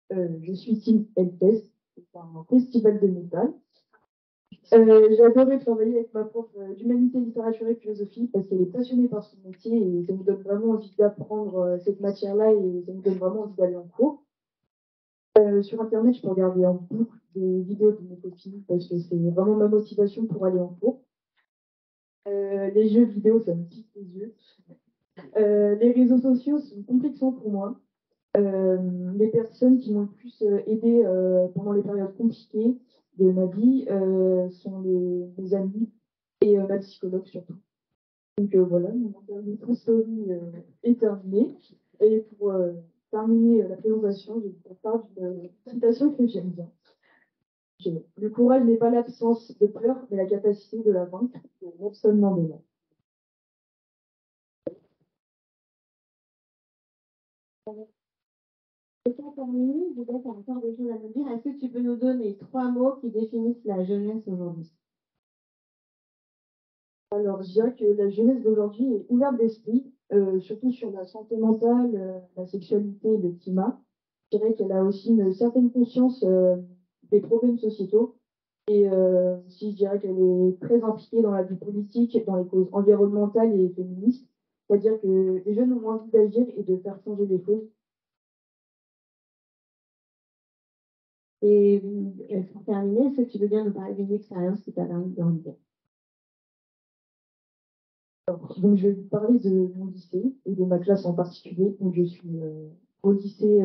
[SPEAKER 8] Je suis Team Hellfest, c'est un festival de métal. J'ai adoré travailler avec ma prof d'humanité, littérature et philosophie parce qu'elle est passionnée par son métier et ça me donne vraiment envie d'apprendre cette matière-là et ça me donne vraiment envie d'aller en cours. Sur Internet, je peux regarder en boucle des vidéos de mes copines parce que c'est vraiment ma motivation pour aller en cours. Les jeux vidéo, ça me pique les yeux. Les réseaux sociaux sont complexants pour moi. Les personnes qui m'ont le plus aidé pendant les périodes compliquées de ma vie sont mes amis et ma psychologue surtout. Donc voilà, mon interview True Story est terminée. Et pour terminer la présentation, je vais vous faire part d'une citation que j'aime bien. Le courage n'est pas l'absence de peur, mais la capacité de la vaincre, de Nelson Mandela.
[SPEAKER 7] Et pour terminer, vous êtes encore des choses à nous dire. Est-ce que tu peux nous donner 3 mots qui définissent la jeunesse aujourd'hui?
[SPEAKER 8] Alors, je dirais que la jeunesse d'aujourd'hui est ouverte d'esprit, surtout sur la santé mentale, la sexualité et le climat. Je dirais qu'elle a aussi une certaine conscience des problèmes sociétaux. Et si je dirais qu'elle est très impliquée dans la vie politique, dans les causes environnementales et féministes. C'est-à-dire que les jeunes ont envie d'agir et de faire changer les choses.
[SPEAKER 7] Et pour terminer, est-ce que tu veux bien nous parler d'une expérience qui t'a permis de grandir?
[SPEAKER 8] Donc, je vais vous parler de mon lycée et de ma classe en particulier. Donc, je suis au lycée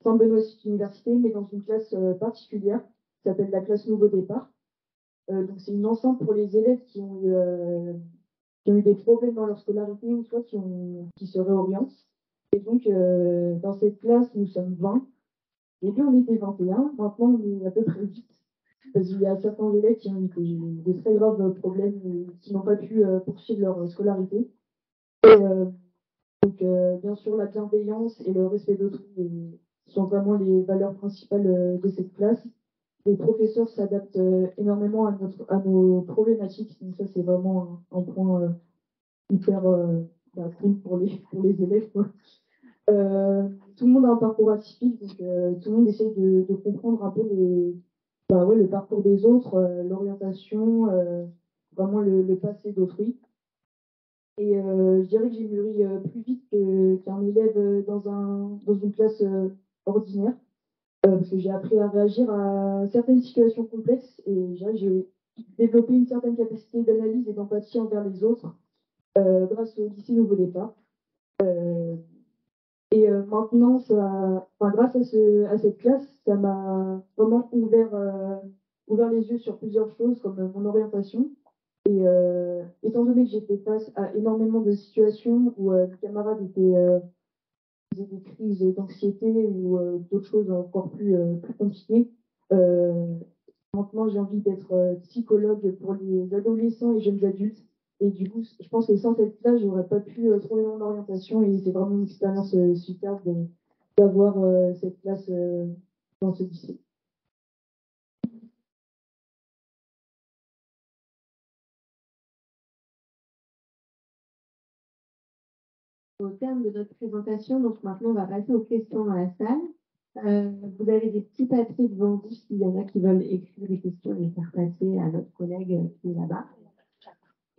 [SPEAKER 8] Saint-Benoît Université, mais dans une classe particulière qui s'appelle la classe Nouveau Départ. Donc, c'est une enceinte pour les élèves qui ont eu des problèmes dans leur scolarité ou soit qui se réorientent. Et donc, dans cette classe, nous sommes 20. Au début, on était 21. Maintenant, on est à peu près 8. Parce qu'il y a certains élèves qui ont eu des très graves problèmes qui n'ont pas pu poursuivre leur scolarité. Et, donc, bien sûr, la bienveillance et le respect d'autrui sont vraiment les valeurs principales de cette classe. Les professeurs s'adaptent énormément à nos problématiques. Donc ça, c'est vraiment un point hyper cool pour les élèves, quoi. Tout le monde a un parcours atypique, donc tout le monde essaye de comprendre un peu le parcours des autres, l'orientation, vraiment le passé d'autrui. Et je dirais que j'ai mûri plus vite qu'un élève dans une classe ordinaire, parce que j'ai appris à réagir à certaines situations complexes et je dirais que j'ai développé une certaine capacité d'analyse et d'empathie envers les autres grâce au lycée Nouveau Départ. Et maintenant, grâce à cette classe, ça m'a vraiment ouvert les yeux sur plusieurs choses, comme mon orientation. Et étant donné que j'ai fait face à énormément de situations où les camarades faisaient des crises d'anxiété ou d'autres choses encore plus compliquées, maintenant j'ai envie d'être psychologue pour les adolescents et jeunes adultes. Et du coup, je pense que sans cette classe, j'aurais pas pu trouver mon orientation et c'est vraiment une expérience superbe d'avoir cette classe dans ce lycée.
[SPEAKER 7] Au terme de notre présentation, donc maintenant on va passer aux questions dans la salle. Vous avez des petits papiers devant vous s'il y en a qui veulent écrire des questions et les faire passer à notre collègue qui est là-bas.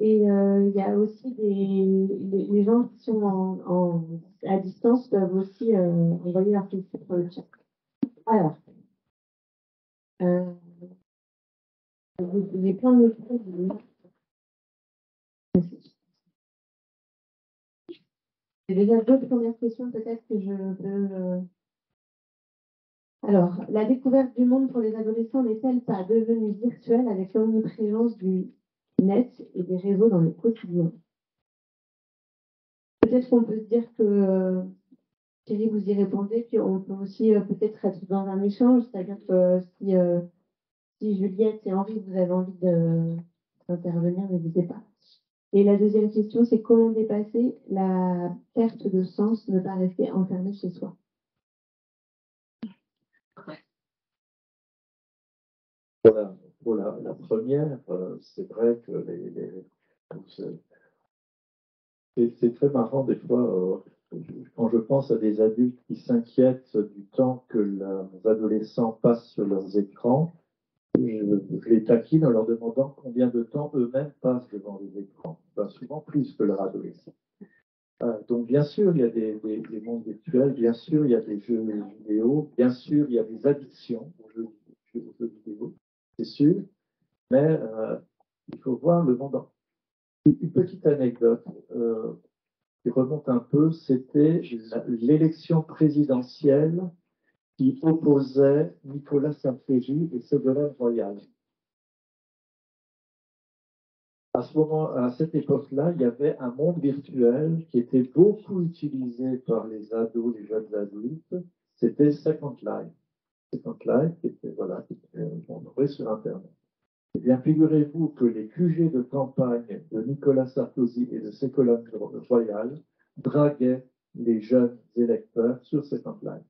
[SPEAKER 7] Et il y a aussi les gens qui sont à distance peuvent aussi envoyer leurs questions sur le chat. Alors, j'ai plein de choses. J'ai déjà deux premières questions peut-être que je peux. Alors, la découverte du monde pour les adolescents n'est-elle pas devenue virtuelle avec l'omniprésence du net et des réseaux dans le quotidien? Peut-être qu'on peut se dire que, Thierry, vous y répondez, puis on peut aussi peut-être être dans un échange, c'est-à-dire que si Juliette et Henri, vous avez envie d'intervenir, n'hésitez pas. Et la deuxième question, c'est comment dépasser la perte de sens, ne pas rester enfermé chez soi?
[SPEAKER 2] Pour la première, c'est vrai que c'est très marrant des fois, quand je pense à des adultes qui s'inquiètent du temps que leurs adolescents passent sur leurs écrans, je les taquine en leur demandant combien de temps eux-mêmes passent devant les écrans. Ben, souvent plus que leurs adolescents. Donc bien sûr, il y a des mondes virtuels, bien sûr, il y a des jeux vidéo, bien sûr, il y a des addictions aux jeux vidéo, c'est sûr, mais il faut voir le monde. Une petite anecdote qui remonte un peu, c'était l'élection présidentielle qui opposait Nicolas Sarkozy et Ségolène Royal. À cette époque-là, il y avait un monde virtuel qui était beaucoup utilisé par les ados, les jeunes adultes, c'était Second Life. C'est un live qui était envoyé sur Internet. Eh bien, figurez-vous que les QG de campagne de Nicolas Sarkozy et de Ségolène Royal draguaient les jeunes électeurs sur ces campagnes.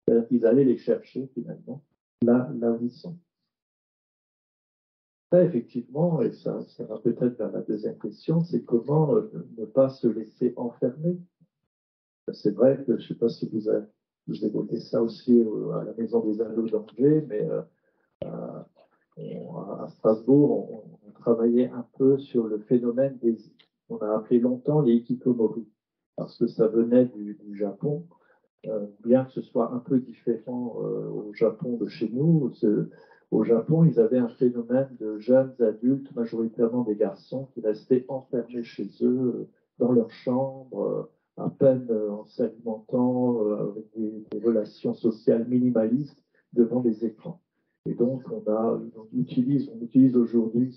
[SPEAKER 2] C'est-à-dire qu'ils allaient les chercher finalement là où ils sont. Ça, effectivement, et ça va peut-être vers la deuxième question, c'est comment ne pas se laisser enfermer. C'est vrai que, je ne sais pas si vous évoquez ça aussi à la Maison des Ados d'Angers, mais à Strasbourg, on travaillait un peu sur le phénomène on a appelé longtemps les hikikomori, parce que ça venait du Japon, bien que ce soit un peu différent au Japon de chez nous. Au Japon, ils avaient un phénomène de jeunes adultes, majoritairement des garçons, qui restaient enfermés chez eux, dans leur chambre, à peine en s'alimentant, avec des relations sociales minimalistes devant les écrans. Et donc, on utilise aujourd'hui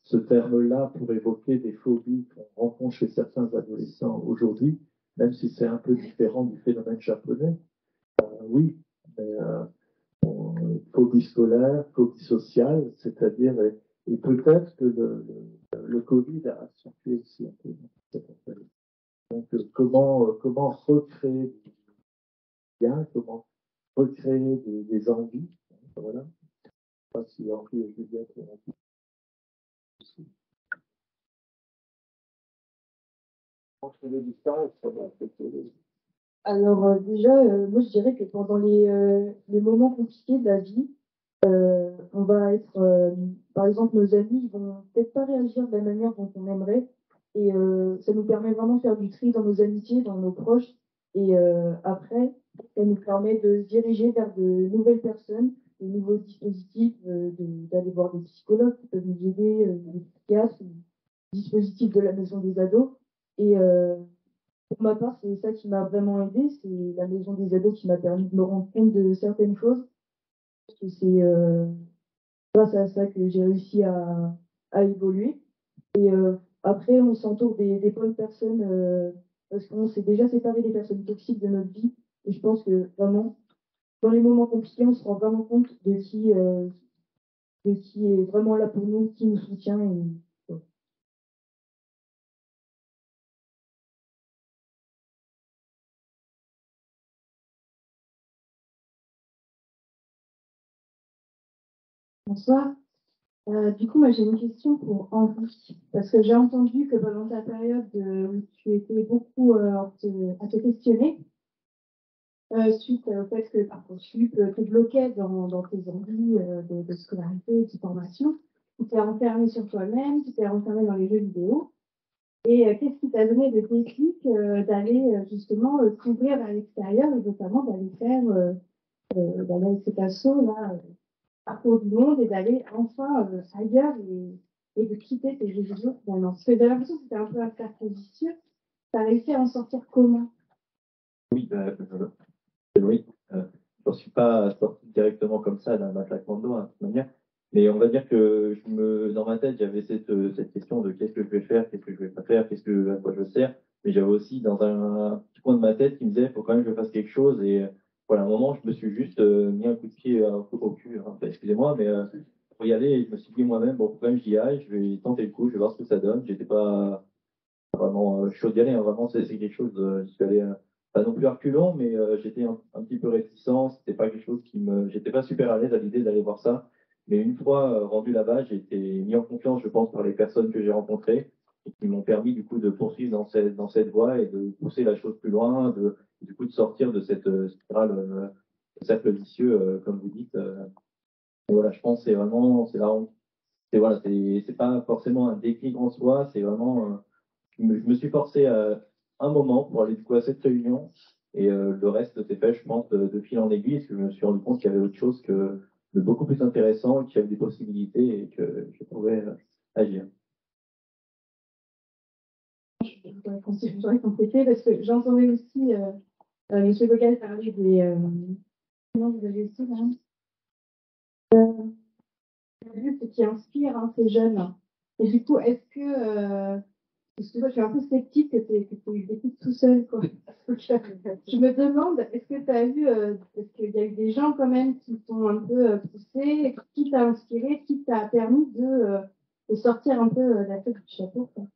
[SPEAKER 2] ce terme-là pour évoquer des phobies qu'on rencontre chez certains adolescents aujourd'hui, même si c'est un peu différent du phénomène japonais. Oui, mais phobie scolaire, phobie sociale, c'est-à-dire, et peut-être que le Covid a accentué aussi un peu cette affaire. Donc, comment recréer des liens, comment recréer des envies, voilà. Je ne sais pas si Henri et Juliette ont envie aussi. Les distances,
[SPEAKER 8] Alors déjà, moi je dirais que pendant les moments compliqués de la vie, on va être, par exemple, nos amis, ils vont peut-être pas réagir de la manière dont on aimerait, et ça nous permet vraiment de faire du tri dans nos amitiés, dans nos proches, et après, ça nous permet de se diriger vers de nouvelles personnes, de nouveaux dispositifs, d'aller voir des psychologues qui peuvent nous aider, des psychiatres, des dispositifs de la maison des ados, et pour ma part, c'est ça qui m'a vraiment aidé, c'est la maison des ados qui m'a permis de me rendre compte de certaines choses. Parce que c'est grâce à ça que j'ai réussi à évoluer. Et après, on s'entoure des bonnes personnes parce qu'on s'est déjà séparé des personnes toxiques de notre vie. Et je pense que vraiment, dans les moments compliqués, on se rend vraiment compte de qui est vraiment là pour nous, qui nous soutient. Et, ouais.
[SPEAKER 7] Bonsoir. Du coup, moi j'ai une question pour Henri, parce que j'ai entendu que pendant ta période où tu étais beaucoup à te questionner, suite au fait que Parcoursup te bloquait dans tes envies de scolarité et de formation, tu t'es renfermé sur toi-même, tu t'es renfermé dans les jeux vidéo. Et qu'est-ce qui t'a donné le déclic d'aller justement t'ouvrir vers l'extérieur et notamment d'aller faire d'aller avec cet assaut là, parcours du monde et d'aller enfin ailleurs et de quitter tes jeux vidéo finalement. Parce que j'ai l'impression que c'était un peu un cercle vicieux. Tu as réussi à en sortir comment?
[SPEAKER 5] Oui, oui. Je ne suis pas sorti directement comme ça d'un claquement de doigts, de toute manière. Mais on va dire que dans ma tête, j'avais cette question de qu'est-ce que je vais faire, qu'est-ce que je vais pas faire, à quoi je sers. Mais j'avais aussi dans un petit coin de ma tête qui me disait, il faut quand même que je fasse quelque chose. Et voilà, à un moment, je me suis juste mis un coup de pied au cul. Hein. Enfin, excusez-moi, mais pour y aller, et je me suis dit moi-même, bon, faut quand même j'y aille, je vais tenter le coup, je vais voir ce que ça donne. J'étais pas vraiment chaud d'y aller, hein. Vraiment, c'est quelque chose, je suis allé pas non plus reculons, mais j'étais un petit peu réticent. C'était pas quelque chose j'étais pas super à l'aise à l'idée d'aller voir ça. Mais une fois rendu là-bas, j'ai été mis en confiance, je pense, par les personnes que j'ai rencontrées et qui m'ont permis du coup de poursuivre dans cette voie et de pousser la chose plus loin, du coup de sortir de cette spirale, cercle vicieux, comme vous dites. Et voilà, je pense que c'est pas forcément un déclic en soi, c'est vraiment je me suis forcé à un moment pour aller du coup à cette réunion et le reste s'est fait, je pense, de fil en aiguille parce que je me suis rendu compte qu'il y avait autre chose de beaucoup plus intéressant, qu'il y avait des possibilités et que je pouvais agir.
[SPEAKER 7] Je voudrais compléter parce que j'entendais aussi M. Bocal parler comment vous avez aussi, là, adultes qui inspirent hein, ces jeunes. Et du coup, est-ce que
[SPEAKER 8] Excuse-moi, je suis un peu sceptique que tu décides tout seul, quoi. Donc, je me demande, est-ce que tu as vu, parce qu'il y a eu des gens quand même qui t'ont un peu poussé, qui t'a inspiré, qui t'a permis de sortir un peu la tête du chapeau, quoi.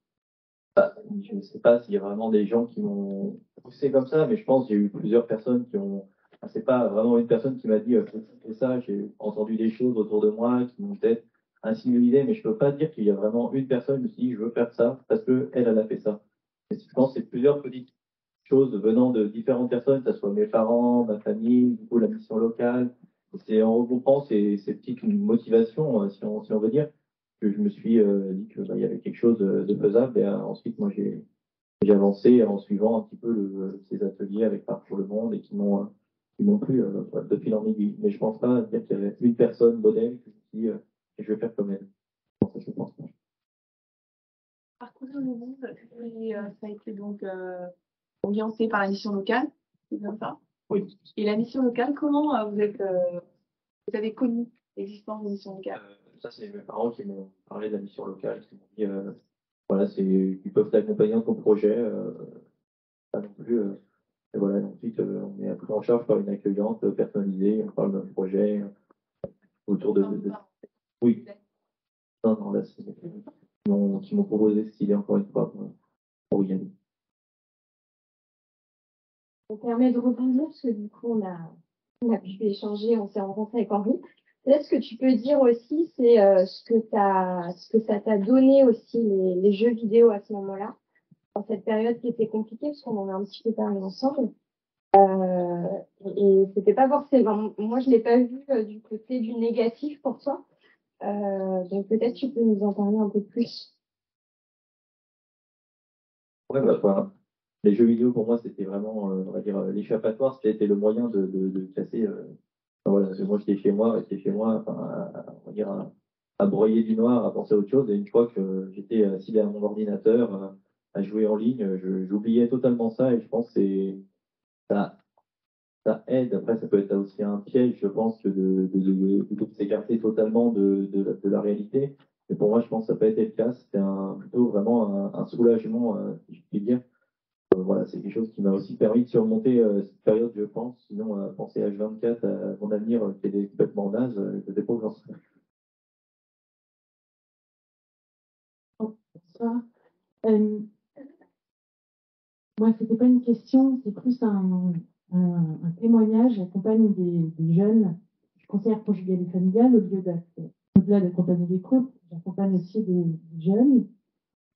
[SPEAKER 5] Je ne sais pas s'il y a vraiment des gens qui m'ont poussé comme ça, mais je pense qu'il y a eu plusieurs personnes qui ont. Enfin, c'est pas vraiment une personne qui m'a dit fais ça. J'ai entendu des choses autour de moi qui m'ont peut-être insinué l'idée, mais je peux pas dire qu'il y a vraiment une personne qui me dit je veux faire ça parce que elle a fait ça. Et je pense que c'est plusieurs petites choses venant de différentes personnes, que ce soit mes parents, ma famille, du coup la mission locale. Et c'est en regroupant ces petites motivations, si on veut dire, que je me suis dit que il y avait quelque chose de faisable. Et ensuite, moi, j'ai avancé en suivant un petit peu ces ateliers avec Parcours le Monde et qui m'ont plu de fil en aiguille. Mais je pense pas dire qu'il y avait une personne modèle que je me suis dit, je vais faire comme elle. Non, ça, je pense pas.
[SPEAKER 9] Parcourir le monde, et ça a été donc orienté par la mission locale, c'est bien ça?
[SPEAKER 5] Oui.
[SPEAKER 9] Et la mission locale, comment vous avez connu l'existence de mission locale?
[SPEAKER 5] Ça, c'est mes parents qui m'ont parlé de la mission locale, qui m'ont dit, voilà, ils peuvent t'accompagner dans ton projet, pas non plus. Et voilà, et ensuite, on est pris en charge par une accueillante personnalisée, on parle d'un projet autour de. Oui, non, non, là, c'est qui m'ont proposé cette idée encore une fois pour y aller.
[SPEAKER 3] Ça permet de rebondir parce que du coup, on a pu échanger, on s'est rencontré avec Henri. Peut-être ce que tu peux dire aussi, c'est ce que ça t'a donné aussi les jeux vidéo à ce moment-là, dans cette période qui était compliquée, parce qu'on en a un petit peu parlé ensemble. Et c'était pas forcément, moi je l'ai pas vu du côté du négatif pour toi. Donc peut-être tu peux nous en parler un peu plus.
[SPEAKER 5] Ouais, bah, enfin, les jeux vidéo pour moi c'était vraiment, on va dire, l'échappatoire, c'était le moyen de casser. Enfin, voilà, parce que moi j'étais chez moi, resté chez moi, enfin, on va dire, à broyer du noir, à penser à autre chose. Et une fois que j'étais assis derrière mon ordinateur, à jouer en ligne, j'oubliais totalement ça. Et je pense que ça, ça aide. Après, ça peut être aussi un piège, je pense, que de s'écarter totalement de la réalité. Mais pour moi, je pense que ça peut être le cas. C'était plutôt vraiment un soulagement, si je puis dire. Voilà, c'est quelque chose qui m'a aussi permis de surmonter cette période, je pense. Sinon, penser H24 à mon avenir qui était complètement naze, je ne sais pas où j'en serais.
[SPEAKER 10] Bonsoir. Moi, c'était pas une question, c'est plus un témoignage. J'accompagne des jeunes. Je suis conseillère conjugale et familiale au-delà d'accompagner des couples. J'accompagne aussi des jeunes,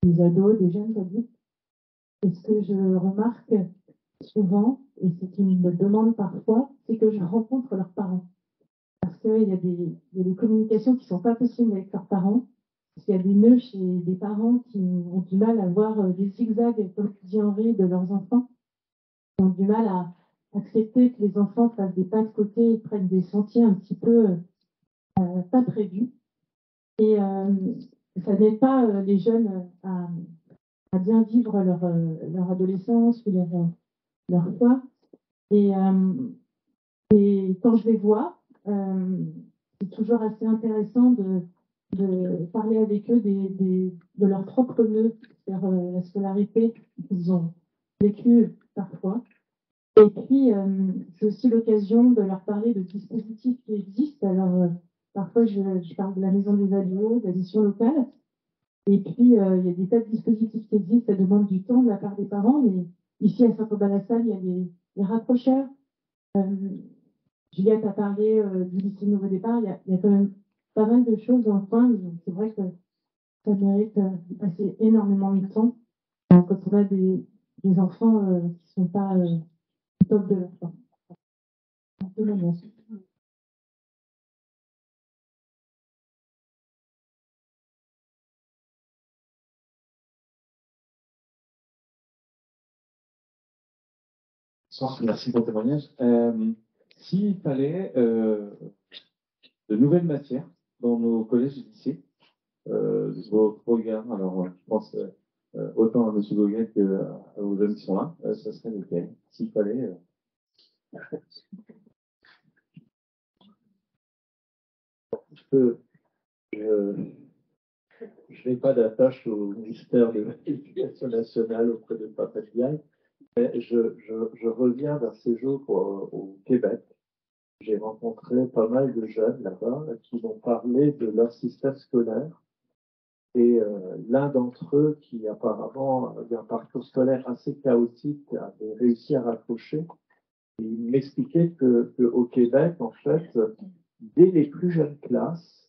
[SPEAKER 10] des ados, des jeunes adultes. Et ce que je remarque souvent, et ce qu'ils me demandent parfois, c'est que je rencontre leurs parents. Parce qu'il y a des communications qui ne sont pas possibles avec leurs parents. Parce qu'il y a des nœuds chez des parents qui ont du mal à voir des zigzags, comme dit Henri, de leurs enfants. Ils ont du mal à accepter que les enfants fassent des pas de côté et prennent des sentiers un petit peu pas prévus. Et ça n'aide pas les jeunes à bien vivre leur adolescence ou leur foi. Et, quand je les vois, c'est toujours assez intéressant de parler avec eux de leur propre nœud vers la scolarité qu'ils ont vécu parfois. Et puis, c'est aussi l'occasion de leur parler de dispositifs qui existent. Alors, parfois, je parle de la maison des ados, de la mission locale. Et puis, il y a des tas de dispositifs qui existent. Ça demande du temps de la part des parents. Mais ici, à Saint-Aubin-la-Salle, il y a les rapprocheurs. Juliette a parlé du lycée Nouveau Départ. Il y a quand même pas mal de choses dans le coin. C'est vrai que ça mérite de passer énormément de temps quand on a des enfants qui ne sont pas au top de leur temps. Un peu la nation.
[SPEAKER 2] Merci pour le témoignage. S'il fallait de nouvelles matières dans nos collèges et lycées, de vos programmes, alors je pense autant à M. Gauguin qu'à vos jeunes qui sont là, ça serait lequel? S'il fallait. Je peux. je n'ai pas d'attache au ministère de l'Éducation nationale auprès de Papa Diaye, mais je reviens d'un séjour au Québec. J'ai rencontré pas mal de jeunes là-bas qui m'ont parlé de leur système scolaire. Et l'un d'entre eux, qui apparemment avait un parcours scolaire assez chaotique, avait réussi à raccrocher. Et il m'expliquait qu'au Québec, en fait, dès les plus jeunes classes,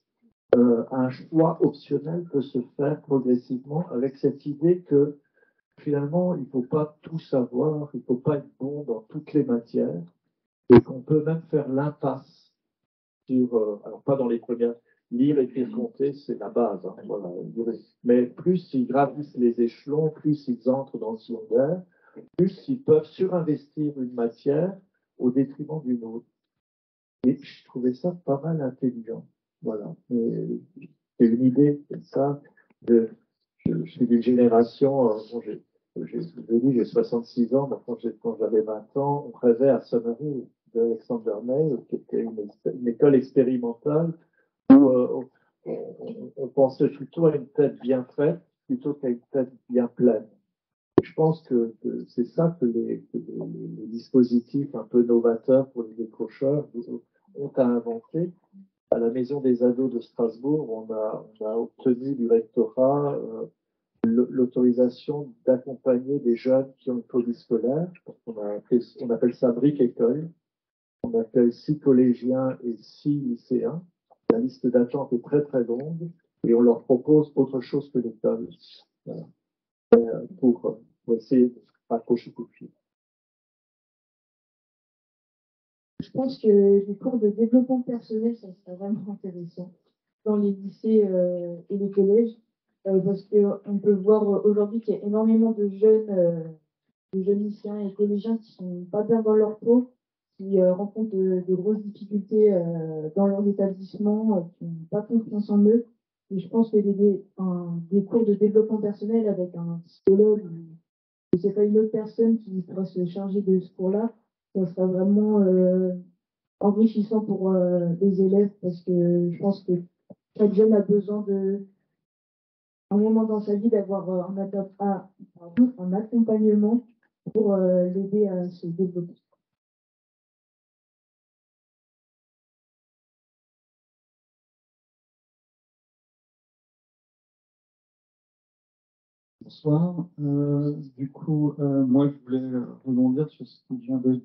[SPEAKER 2] un choix optionnel peut se faire progressivement avec cette idée que finalement, il ne faut pas tout savoir, il ne faut pas être bon dans toutes les matières, et qu'on peut même faire l'impasse sur, alors pas dans les premières, lire, écrire, compter, c'est la base, hein, voilà, mais plus ils gravissent les échelons, plus ils entrent dans le secondaire, plus ils peuvent surinvestir une matière au détriment d'une autre. Et je trouvais ça pas mal intelligent. Voilà. C'est une idée comme ça. Je suis d'une génération, bon, je vous ai dit, j'ai 66 ans, mais quand j'avais 20 ans, on rêvait à Summery d'Alexander May, qui était une école expérimentale où on pensait plutôt à une tête bien faite plutôt qu'à une tête bien pleine. Je pense que c'est ça que les dispositifs un peu novateurs pour les décrocheurs ont à inventer. À la Maison des ados de Strasbourg, on a obtenu du rectorat l'autorisation d'accompagner des jeunes qui ont une phobie scolaire. On appelle ça brique école. On appelle 6 collégiens et 6 lycéens. La liste d'attente est très très longue et on leur propose autre chose que l'école. Voilà. Pour essayer de raccrocher tout le fil.
[SPEAKER 8] Je pense que les cours de développement personnel, ça serait vraiment intéressant dans les lycées et les collèges, parce qu'on peut voir aujourd'hui qu'il y a énormément de jeunes lycéens et collégiens qui sont pas bien dans leur peau, qui rencontrent de grosses difficultés dans leur établissement, qui n'ont pas confiance en eux. Et je pense que des cours de développement personnel avec un psychologue, ou je sais pas, une autre personne qui pourrait se charger de ce cours-là, ça serait vraiment enrichissant pour les élèves, parce que je pense que chaque jeune a besoin un moment dans sa vie d'avoir un accompagnement pour l'aider à se développer.
[SPEAKER 11] Bonsoir. Du coup, moi, je voulais rebondir sur ce qui vient de dire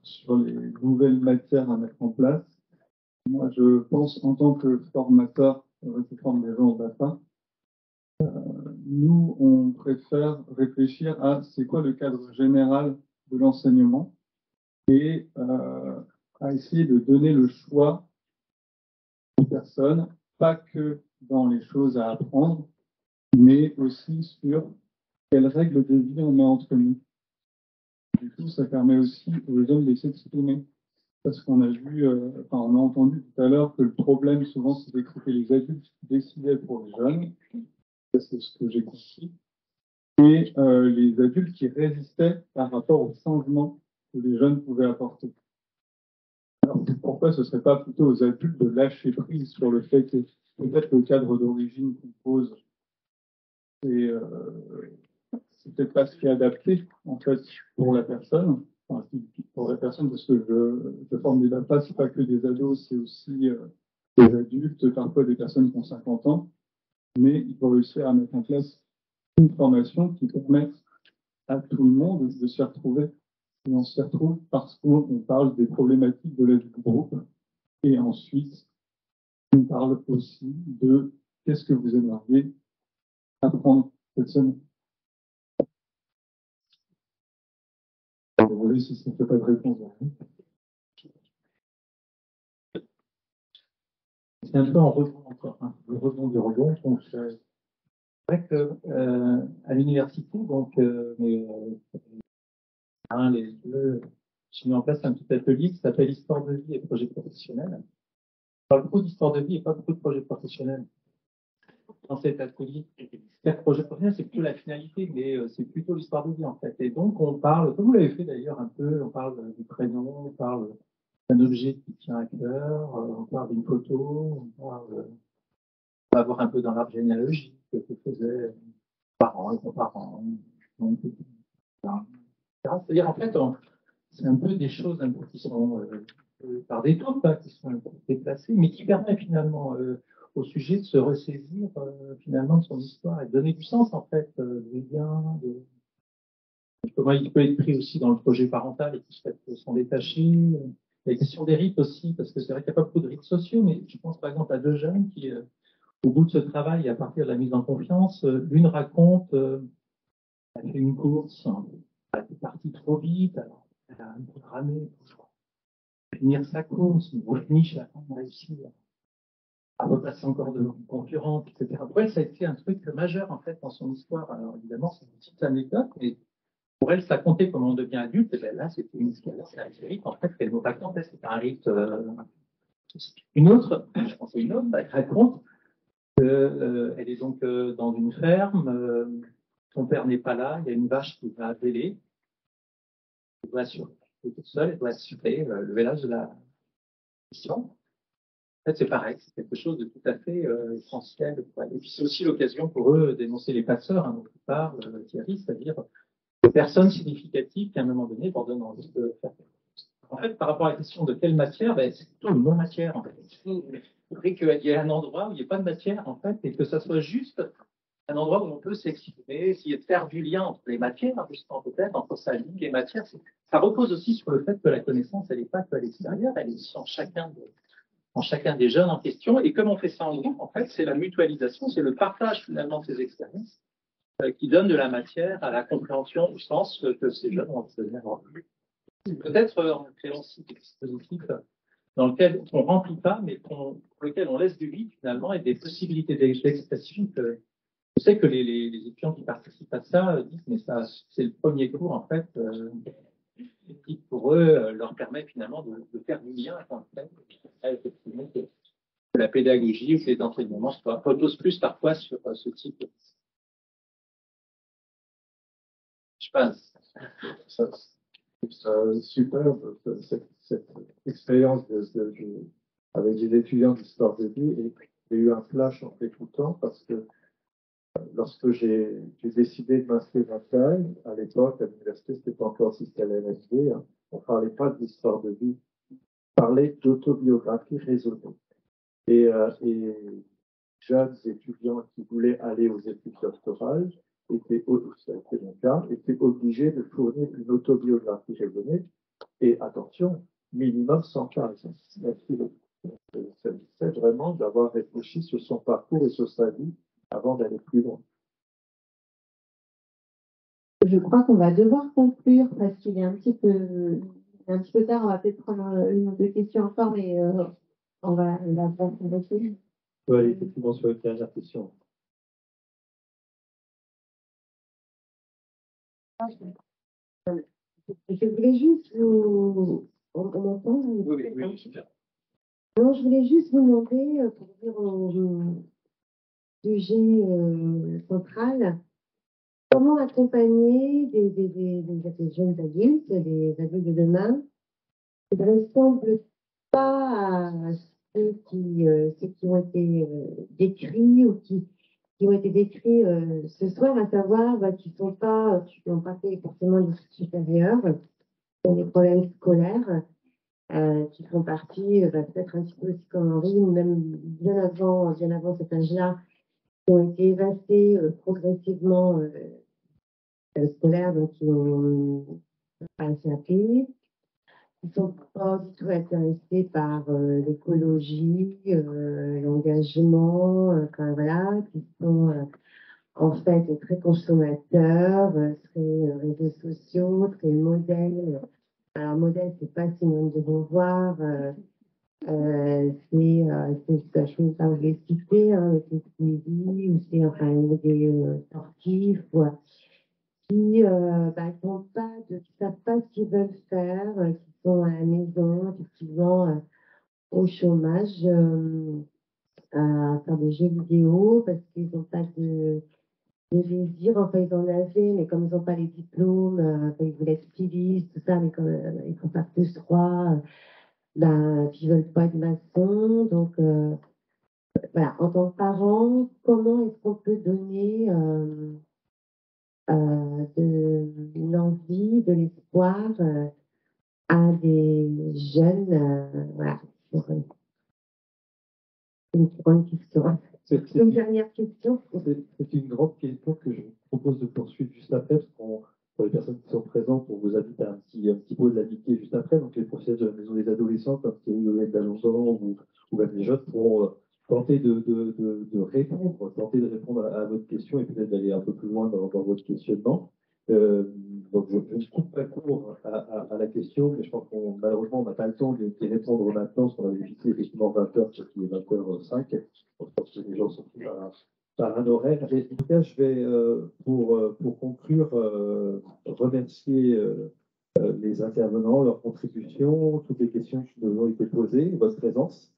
[SPEAKER 11] sur les nouvelles matières à mettre en place. Moi, je pense, en tant que formateur qui forme des gens au BAFA, nous, on préfère réfléchir à c'est quoi le cadre général de l'enseignement et à essayer de donner le choix aux personnes, pas que dans les choses à apprendre, mais aussi sur quelles règles de vie on met entre nous. Du coup, ça permet aussi aux jeunes de s'exprimer. Parce qu'on a vu, on a entendu tout à l'heure que le problème, souvent, c'était que c'était les adultes qui décidaient pour les jeunes. Ça, c'est ce que j'ai compris. Et les adultes qui résistaient par rapport au changement que les jeunes pouvaient apporter. Alors, pourquoi ce ne serait pas plutôt aux adultes de lâcher prise sur le fait que peut-être le cadre d'origine qu'on pose, c'est peut-être pas ce qui est adapté, en fait, pour la personne. Enfin, pour la personne, parce que je forme des BAFA, c'est pas que des ados, c'est aussi des adultes, parfois des personnes qui ont 50 ans, mais il faut réussir à mettre en place une formation qui permette à tout le monde de s'y retrouver. Et on s'y retrouve parce qu'on parle des problématiques de la vie du groupe, et ensuite, on parle aussi de qu'est-ce que vous aimeriez apprendre cette semaine. Désolé si ça ne fait pas de réponse.
[SPEAKER 1] C'est un peu en rebond encore, hein. Le rebond du rebond. Donc, c'est vrai que à l'université, donc, les deux, j'ai mis en place un petit atelier qui s'appelle Histoire de vie et projet professionnel. On parle beaucoup d'histoire de vie et pas beaucoup de projets professionnels. Dans cet atelier, le projet professionnel, c'est plutôt la finalité, mais c'est plutôt l'histoire de vie, en fait. Et donc, on parle, comme vous l'avez fait d'ailleurs un peu, on parle du prénom, on parle d'un objet qui tient à cœur, on parle d'une photo, on parle
[SPEAKER 12] va voir un peu dans l'arbre généalogique que faisaient parents et grands-parents. C'est-à-dire, en fait, c'est un peu des choses un peu qui sont par détour, qui sont un peu déplacées, mais qui permettent finalement au sujet de se ressaisir finalement de son histoire et de donner du sens, en fait, du lien. Comment il peut être pris aussi dans le projet parental et qui souhaite s'en détacher. La question des rites aussi, parce que c'est vrai qu'il n'y a pas beaucoup de rites sociaux, mais je pense par exemple à deux jeunes qui, au bout de ce travail, à partir de la mise en confiance, l'une raconte, elle a fait une course, elle est partie trop vite, alors elle a un peu ramé pour finir sa course, mais au finish, elle a quand même réussi à repasser encore de concurrente, etc. Pour elle, ça a été un truc majeur en fait dans son histoire. Alors évidemment, c'est une petite anecdote, mais pour elle, ça comptait quand on devient adulte. Et ben là, c'était une rite, en fait, qu'elle nous racontait. C'était un rite. Une autre, je pense à une autre, elle raconte qu'elle est donc dans une ferme, son père n'est pas là, il y a une vache qui va véler. Elle doit assurer, elle est toute seule, elle doit assurer le vélage de la mission. En fait, c'est pareil, c'est quelque chose de tout à fait essentiel. Et puis, c'est aussi l'occasion pour eux d'énoncer les passeurs, dont tu parles, Thierry, c'est-à-dire de personnes significatives qui, à un moment donné, leur donnent envie de faire quelque chose. En fait, par rapport à la question de quelle matière, ben, c'est plutôt une non-matière. En fait. Il faudrait qu'il y ait un endroit où il n'y ait pas de matière, en fait, et que ça soit juste un endroit où on peut s'exprimer, essayer de faire du lien entre les matières, justement peut-être, entre sa vie, les matières. Ça repose aussi sur le fait que la connaissance, elle n'est pas qu'à l'extérieur, elle est aussi en chacun des jeunes en question. Et comme on fait ça en groupe, en fait, c'est la mutualisation, c'est le partage finalement de ces expériences qui donne de la matière à la compréhension du sens que ces jeunes ont obtenu. Peut-être en créant aussi des dispositifs dans lesquels on ne remplit pas, mais pour lesquels on laisse du vide finalement et des possibilités d'expression. Je sais que les étudiants qui participent à ça disent, mais ça, c'est le premier cours en fait, qui pour eux leur permet finalement de faire du lien en fait, effectivement que la pédagogie ou les enseignements reposent plus parfois sur ce type de. Je pense.
[SPEAKER 1] C'est superbe cette expérience avec des étudiants d'histoire de vie, et j'ai eu un flash en t'écoutant parce que lorsque j'ai décidé de m'inscrire à CAI, à l'époque, à l'université, c'était pas encore système LSD, hein, on ne parlait pas d'histoire de vie, on parlait d'autobiographie raisonnée. Et jeunes étudiants qui voulaient aller aux études doctorales ça a été mon cas, étaient obligés de fournir une autobiographie raisonnée, et attention, minimum 100 pages. C'est vraiment d'avoir réfléchi sur son parcours et sur sa vie avant d'aller plus loin.
[SPEAKER 7] Je crois qu'on va devoir conclure parce qu'il est un petit peu tard. On va peut-être prendre une ou deux questions encore, mais on va essayer.
[SPEAKER 1] On peut aller effectivement sur une dernière question.
[SPEAKER 7] Je voulais juste vous. On m'entend?
[SPEAKER 12] Oui, super.
[SPEAKER 7] Non, je voulais juste vous demander, pour dire au sujet central, comment accompagner des jeunes adultes, des adultes de demain, qui ne ressemblent pas à ceux qui ont été décrits ou qui ont été décrits ce soir, à savoir qui n'ont pas fait forcément d'études supérieures, qui ont des problèmes scolaires, qui font partie peut-être un petit peu aussi comme Henri, ou même bien avant cet âge-là, qui ont été évincés progressivement scolaires, donc qui n'ont pas assez appris, qui ne sont pas du tout intéressés par l'écologie, l'engagement, voilà, qui sont en fait très consommateurs, très réseaux sociaux, très modèles. Alors, modèle, c'est pas Simone de Beauvoir, c'est je ne vais pas vous les citer, hein, c'est Squeezie, ou c'est enfin des sportifs, qui ne savent pas ce qu'ils veulent faire, qui sont à la maison, effectivement, au chômage, à faire des jeux vidéo, parce qu'ils n'ont pas de désir, enfin ils en avaient, mais comme ils n'ont pas les diplômes, ils voulaient être stylistes, tout ça, mais comme ils font pas plus 3, puis ils veulent pas être maçons, donc voilà, en tant que parent, comment est-ce qu'on peut donner de l'envie, de l'espoir à des jeunes, voilà, sur une grande question. Une dernière question.
[SPEAKER 1] C'est une grande question que je vous propose de poursuivre juste après, parce qu'on, pour les personnes qui sont présentes, on vous invite à un petit mot de l'amitié juste après. Donc, les professionnels de la Maison des Adolescents, comme Thierry d'Alonso ou même les jeunes, pourront tenter de répondre à votre question et peut-être d'aller un peu plus loin dans votre questionnement. Donc, je ne coupe pas court à la question, mais je pense qu'on malheureusement, on n'a pas le temps d'y répondre maintenant, parce qu'on avait fixé effectivement 20 heures, ce qui est 20h05. Donc, je pense que les gens sont pris par un horaire. Et, en tout cas, je vais, pour conclure, remercier les intervenants, leurs contributions, toutes les questions qui nous ont été posées, votre présence.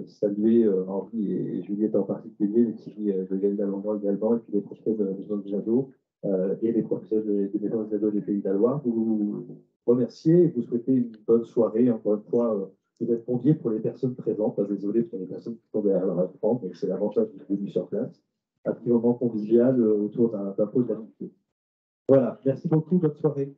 [SPEAKER 1] Saluer Henri et Juliette en particulier, les petits de Gaël Dallondois également, et puis les professeurs de la Maison des Ados et les professeurs des Maisons des Ados des Pays de la Loire. Vous remercier et vous souhaiter une bonne soirée. Encore une fois, vous êtes conviés pour les personnes présentes. Pas désolé pour les personnes qui sont derrière leur écran, mais c'est l'avantage d'être venu sur place. Un petit moment convivial autour d'un pot d'amitié. Voilà, merci beaucoup, bonne soirée.